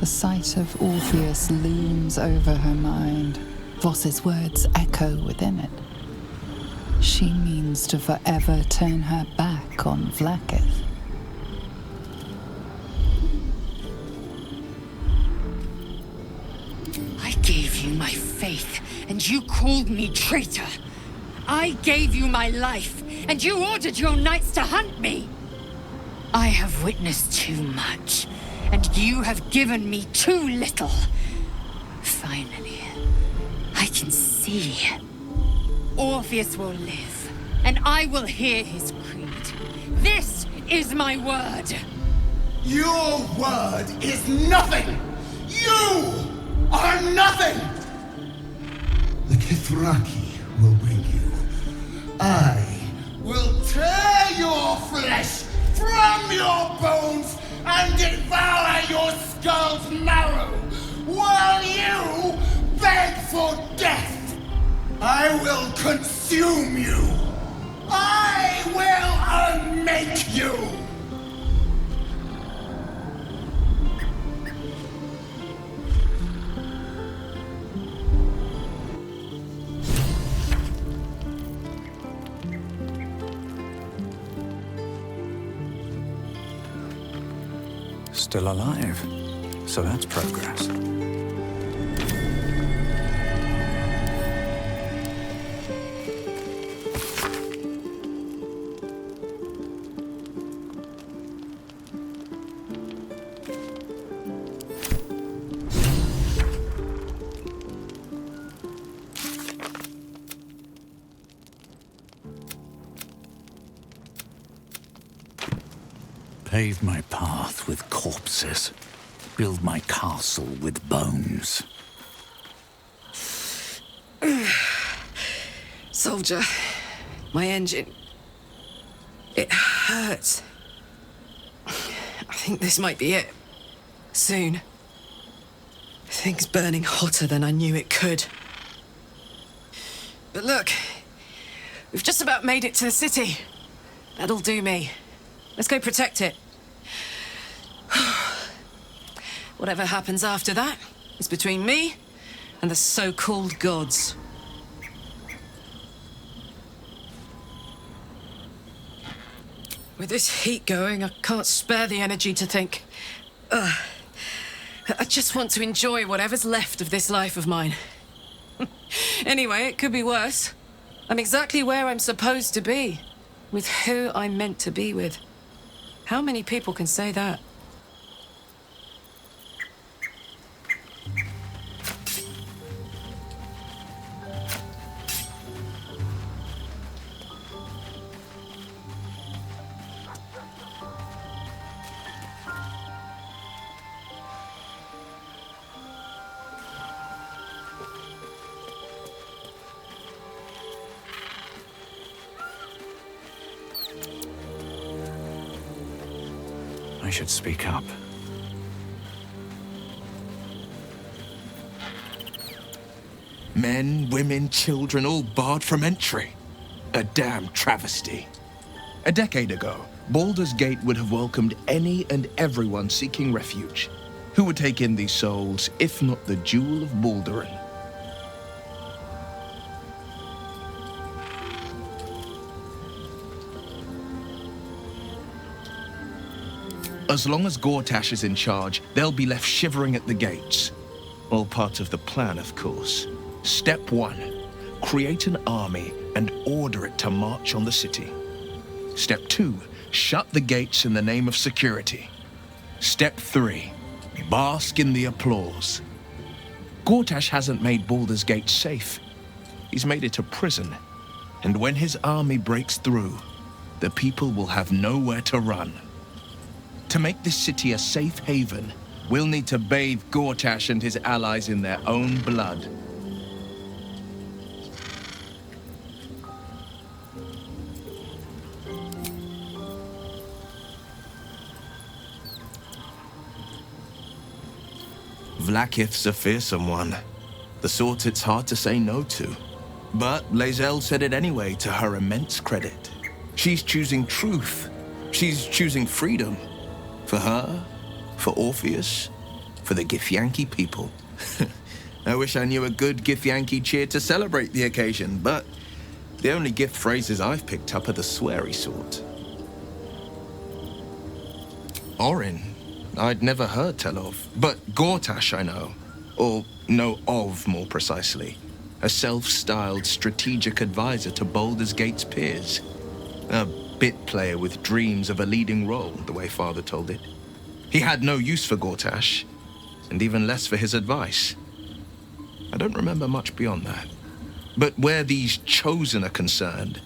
B: The sight of Orpheus looms over her mind. Voss's words echo within it. She means to forever turn her back on Vlakith.
O: I gave you my faith, and you called me traitor. I gave you my life, and you ordered your knights to hunt me. I have witnessed too much, and you have given me too little. Finally, I can see. Orpheus will live, and I will hear his creed. This is my word.
D: Your word is nothing! You are nothing! The Kithraki will bring you. I will tear your flesh from your bones and devour your skull's marrow while you beg for death. I will consume you. I will unmake you.
H: Still alive. So that's progress. Pave my path with corpses. Build my castle with bones.
M: Soldier, my engine... it hurts. I think this might be it. Soon. Things burning hotter than I knew it could. But look, we've just about made it to the city. That'll do me. Let's go protect it. Whatever happens after that is between me and the so-called gods. With this heat going, I can't spare the energy to think. I just want to enjoy whatever's left of this life of mine. Anyway, it could be worse. I'm exactly where I'm supposed to be, with who I'm meant to be with. How many people can say that?
H: I should speak up.
N: Men, women, children, all barred from entry. A damn travesty. A decade ago, Baldur's Gate would have welcomed any and everyone seeking refuge. Who would take in these souls, if not the Jewel of Bardadin? As long as Gortash is in charge, they'll be left shivering at the gates. All part of the plan, of course. Step 1, create an army and order it to march on the city. Step 2, shut the gates in the name of security. Step 3, bask in the applause. Gortash hasn't made Baldur's Gate safe. He's made it a prison. And when his army breaks through, the people will have nowhere to run. To make this city a safe haven, we'll need to bathe Gortash and his allies in their own blood. Vlaakith's a fearsome one. The sort it's hard to say no to. But Lae'zel said it anyway, to her immense credit. She's choosing truth. She's choosing freedom. For her, for Orpheus, for the Githyanki people. I wish I knew a good Githyanki cheer to celebrate the occasion, but the only gift phrases I've picked up are the sweary sort. Orin, I'd never heard tell of, but Gortash I know. Or know of, more precisely. A self-styled strategic advisor to Baldur's Gate's peers. A bit player with dreams of a leading role, the way Father told it. He had no use for Gortash, and even less for his advice. I don't remember much beyond that. But where these chosen are concerned,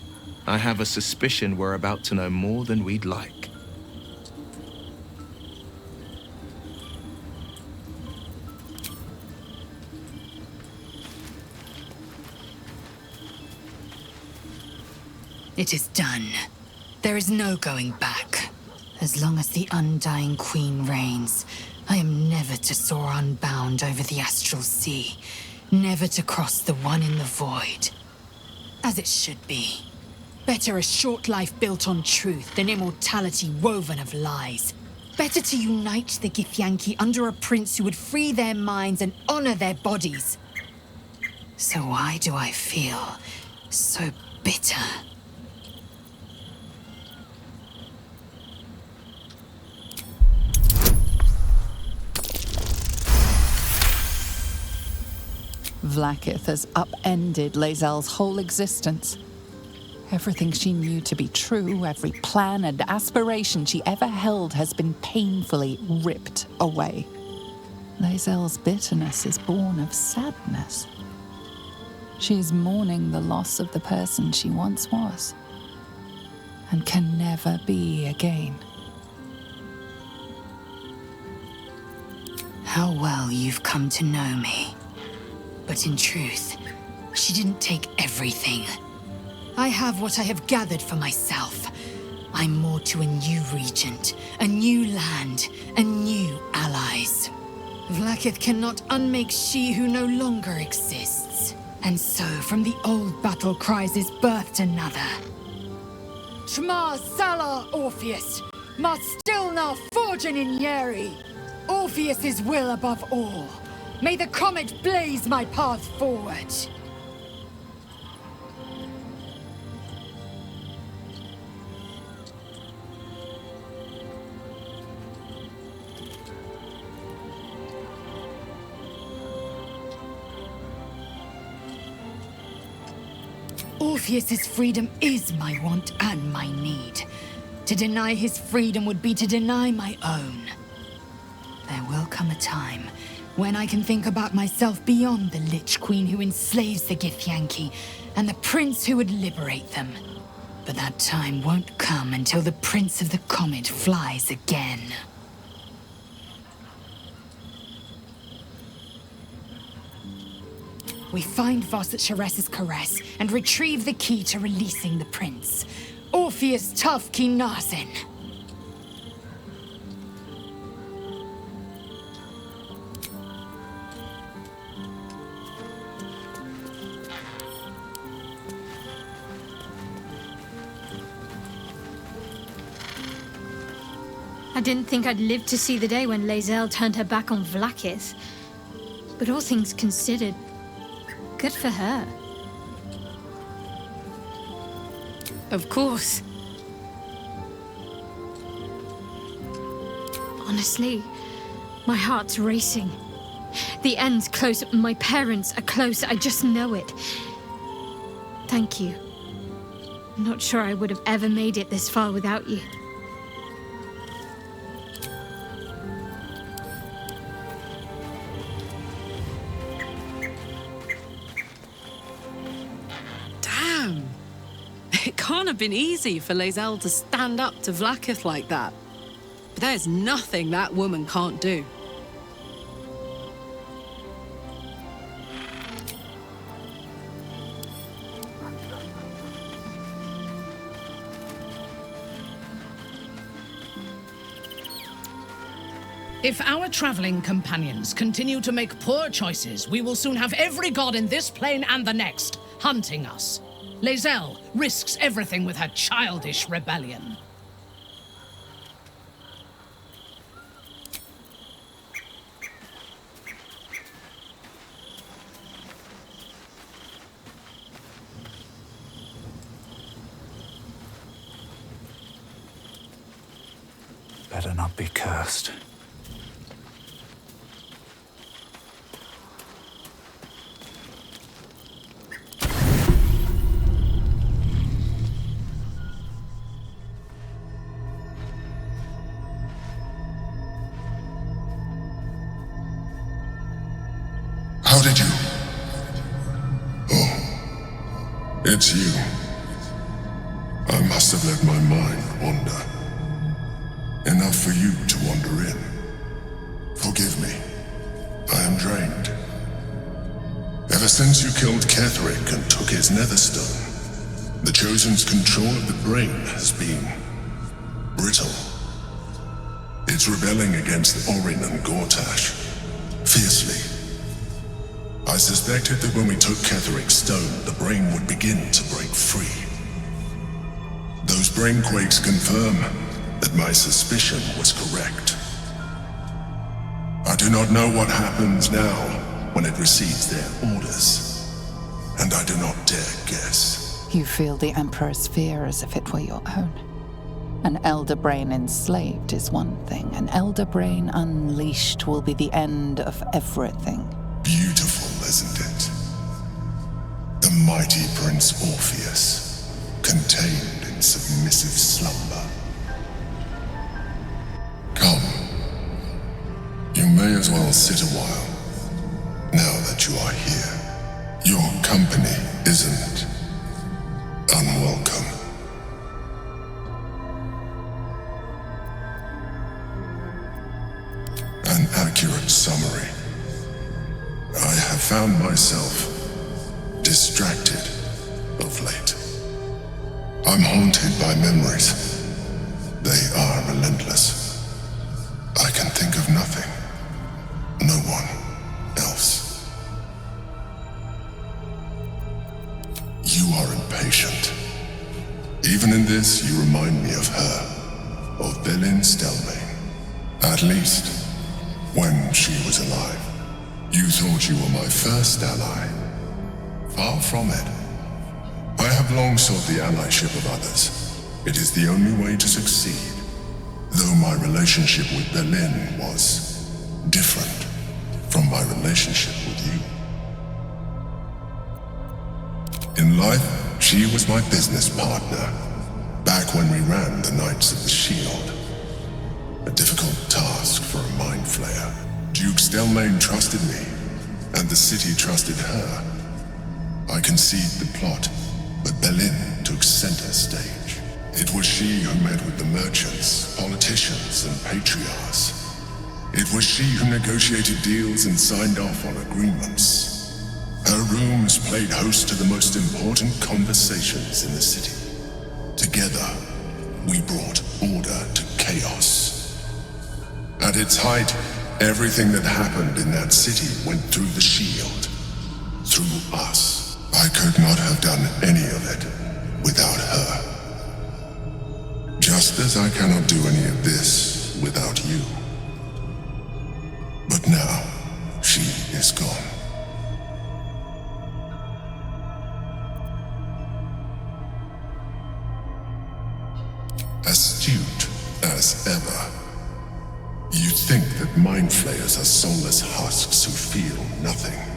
N: I have a suspicion we're about to know more than we'd like.
O: It is done. There is no going back. As long as the Undying Queen reigns, I am never to soar unbound over the astral sea, never to cross the one in the void. As it should be. Better a short life built on truth than immortality woven of lies. Better to unite the Githyanki under a prince who would free their minds and honor their bodies. So why do I feel so bitter?
B: Vlaakith has upended Lae'zel's whole existence. Everything she knew to be true, every plan and aspiration she ever held has been painfully ripped away. Lae'zel's bitterness is born of sadness. She is mourning the loss of the person she once was, and can never be again.
O: How well you've come to know me. But in truth, she didn't take everything. I have what I have gathered for myself. I'm more to a new regent, a new land, and new allies. Vlaakith cannot unmake she who no longer exists. And so, from the old battle cries is birthed another. Shma Salar Orpheus, Ma Stilna Forgin in Yeri. Orpheus's will above all. May the comet blaze my path forward. Orpheus's freedom is my want and my need. To deny his freedom would be to deny my own. There will come a time when I can think about myself beyond the Lich Queen who enslaves the Githyanki and the prince who would liberate them. But that time won't come until the Prince of the Comet flies again. We find Voss at Shares's caress and retrieve the key to releasing the prince. Orpheus Tough Kinazin.
J: I didn't think I'd live to see the day when Lae'zel turned her back on Vlaakith. But all things considered, good for her.
M: Of course.
J: Honestly, my heart's racing. The end's close, my parents are close, I just know it. Thank you. I'm not sure I would have ever made it this far without you.
M: Damn! It can't have been easy for Lae'zel to stand up to Vlaakith like that. But there's nothing that woman can't do.
P: If our traveling companions continue to make poor choices, we will soon have every god in this plane and the next hunting us. Lae'zel risks everything with her childish rebellion.
H: Better not be cursed.
R: How did you? Oh, it's you. I must have let my mind wander. Enough for you to wander in. Forgive me. I am drained. Ever since you killed Ketheric and took his netherstone, the Chosen's control of the brain has been brittle. It's rebelling against Orin and Gortash, fiercely. I suspected that when we took Ketheric's stone, the brain would begin to break free. Those brain quakes confirm that my suspicion was correct. I do not know what happens now when it receives their orders, and I do not dare guess.
B: You feel the Emperor's fear as if it were your own. An elder brain enslaved is one thing. An elder brain unleashed will be the end of everything.
R: Beautiful, isn't it? mighty Prince Orpheus, contained in submissive slumber. Come. You may as well sit a while, now that you are here. Your company isn't unwelcome. An accurate summary. I have found myself distracted of late. I'm haunted by memories. They are relentless. I can think of nothing. No one else. You are impatient. Even in this, you remind me of her, of Belin Stelmane. At least, when she was alive. You thought you were my first ally. Far from it. I have long sought the allyship of others. It is the only way to succeed. Though my relationship with Belin was different from my relationship with you. In life, she was my business partner, back when we ran the Knights of the Shield. A difficult task for a mind flayer. Duke Stelmane trusted me, and the city trusted her. I conceived the plot, but Belin took center stage. It was she who met with the merchants, politicians, and patriarchs. It was she who negotiated deals and signed off on agreements. Her rooms played host to the most important conversations in the city. Together, we brought order to chaos. At its height, everything that happened in that city went through the shield. Through us. I could not have done any of it without her. Just as I cannot do any of this without you. But now, she is gone. Astute as ever. You think that mind flayers are soulless husks who feel nothing.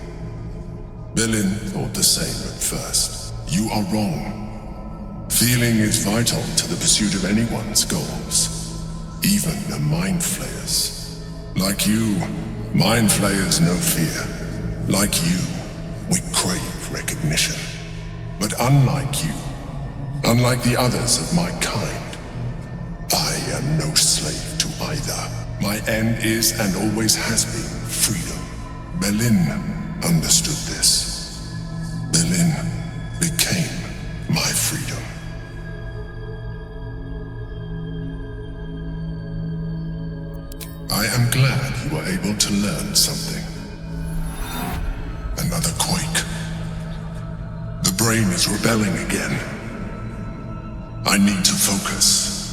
R: Belin thought the same at first. You are wrong. Feeling is vital to the pursuit of anyone's goals. Even the mind flayers. Like you, mind flayers know fear. Like you, we crave recognition. But unlike you, unlike the others of my kind, I am no slave to either. My end is and always has been freedom. Belin understood this. Belin became my freedom. I am glad you were able to learn something. Another quake. The brain is rebelling again. I need to focus.